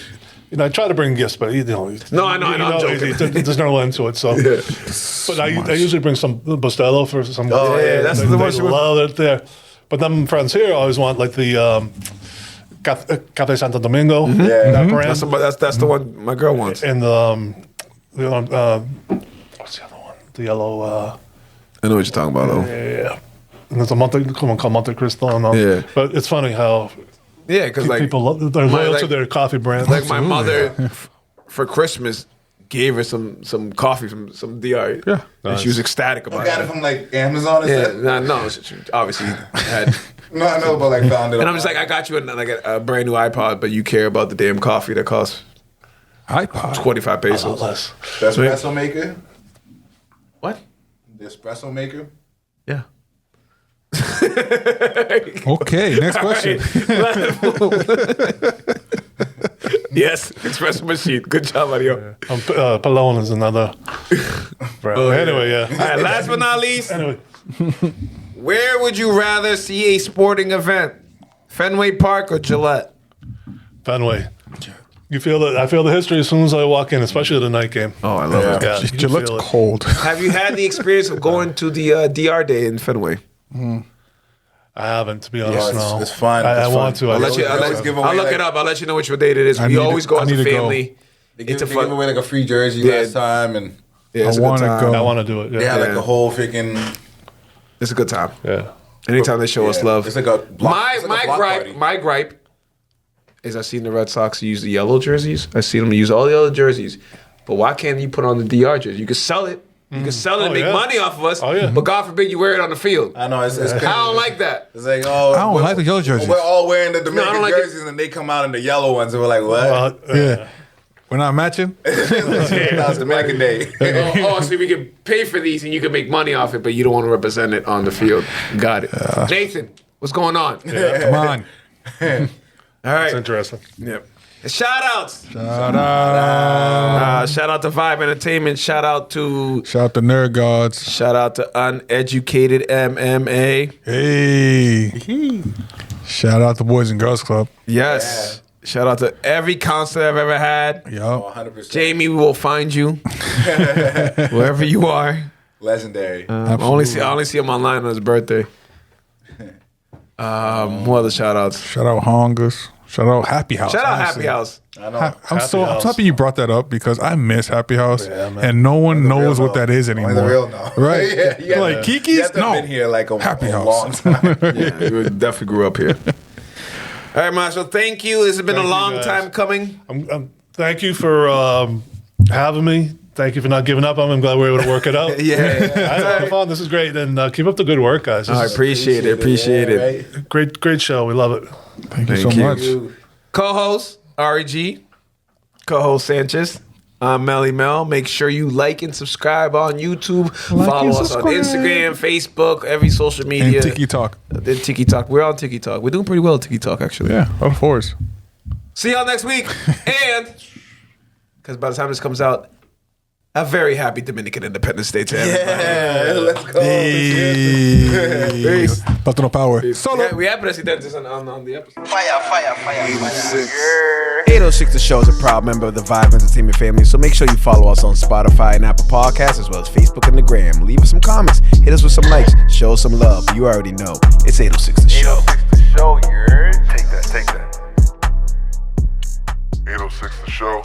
I try to bring gifts, but No, I know, I'm joking. There's no end to it. So, but I usually bring some Bustelo for some. Oh, yeah, that's they, the they one she was- love it there. But them friends here always want like the Café Santo Domingo. Yeah. that brand. That's the one my girl wants. And what's the other one? The yellow. I know what you're talking about, though. Yeah. And there's a one called Monte Cristo. And all. Yeah. But it's funny how Yeah, because like people they're loyal like- to their coffee brand. like my mother for Christmas gave her some coffee from some DR. Yeah. and she was ecstatic about Got it it. from like Amazon or Yeah, something? no, she obviously had. No, I know, but like found it. And I'm just like, I got you a brand new iPod, but you care about the damn coffee that costs iPod. 25 pesos. less. the espresso maker. What? The espresso maker. Yeah. Okay, next question. Yes, espresso machine. Good job, Mario. Palone is another brand. Anyway, yeah. All right, last but not least, Anyway, where would you rather see a sporting event? Fenway Park or Gillette? Fenway. You feel that? I feel the history as soon as I walk in, especially the night game. Oh, I love it. Yeah, you can Gillette's feel it. cold. Have you had the experience of going to the DR Day in Fenway? I haven't, to be honest. No, it's fun. I It's fun. want to. I'll let you. I'll always give away, I'll look like- it up. I'll let you know which date it is. We need to- always go I as a need to go. family. They It's give, a they give fun. away like a free jersey Yeah. last time, and Yeah, it's I a good wanna time. go. I want to do it. they had Yeah. like a whole freaking. It's a good time. Yeah. Anytime they show us Yeah. love. It's like a block, it's like a block party. My gripe is I've seen the Red Sox use the yellow jerseys. I've seen them use all the other jerseys. But why can't you put on the DR jersey? You can sell it. You can sell it and Oh, make yeah. money off of us. Oh, yeah. But God forbid you wear it on the field. I know it's crazy. I don't like that. It's like I don't like the yellow jerseys. We're all wearing the Dominican don't like it. jerseys, and they come out in the yellow ones, and we're like, what? Yeah. We're not matching. That was Dominican Day. So we can pay for these and you can make money off it, but you don't want to represent it on the field. Got it. Nathan, what's going on? Come on. All right. It's interesting. Yep. Shout outs. Shout out. Shout out to Vibe Entertainment. Shout out to Nerd Gods. Shout out to Uneducated MMA. Hey. Shout out to Boys and Girls Club. Yes. Shout out to every counselor I've ever had. Yup. 100%. Jamie, we will find you wherever you are. Legendary. I only see him online on his birthday. What other shout outs? Shout out Hongas. Shout out Happy House. Shout out honestly. Happy House. I know. I'm so House. happy you brought that up because I miss Happy House, Yeah, man. and no one Only the knows real what know. that is Only anymore. the real know. Right? Yeah, you Like have to- Kiki's? You have to No. have been here like Happy a House. long time. Yeah, you definitely grew up here. All right, Marshall, thank you. This has been Thank a you, long guys. time coming. Thank you for having me. Thank you for not giving up. I'm glad we were able to work it out. Yeah. I had a lot of fun. This is great, and keep up the good work, guys. This I is appreciate it. Appreciate Yeah, it. right? great show. We love it. Thank you so Thank you. much. Co-host REG, co-host Sanchez. I'm Melly Mel. Make sure you like and subscribe on YouTube. Follow and us on subscribe. Instagram, Facebook, every social media. And Tiki Talk. Then Tiki Talk. We're on Tiki Talk. We're doing pretty well at Tiki Talk, actually. Yeah, of course. See y'all next week. And because by the time this comes out, a very happy Dominican Independence Day to everybody. Yeah, let's go. Peace. Patrono Power. Yeah, we have Presidentes on the episode. Fire. 806 The Show is a proud member of the Vibe Entertainment family, so make sure you follow us on Spotify and Apple Podcasts, as well as Facebook and the Gram. Leave us some comments, hit us with some likes, show us some love. You already know. It's 806 The Show. 806 The Show, you're. Take that. 806 The Show.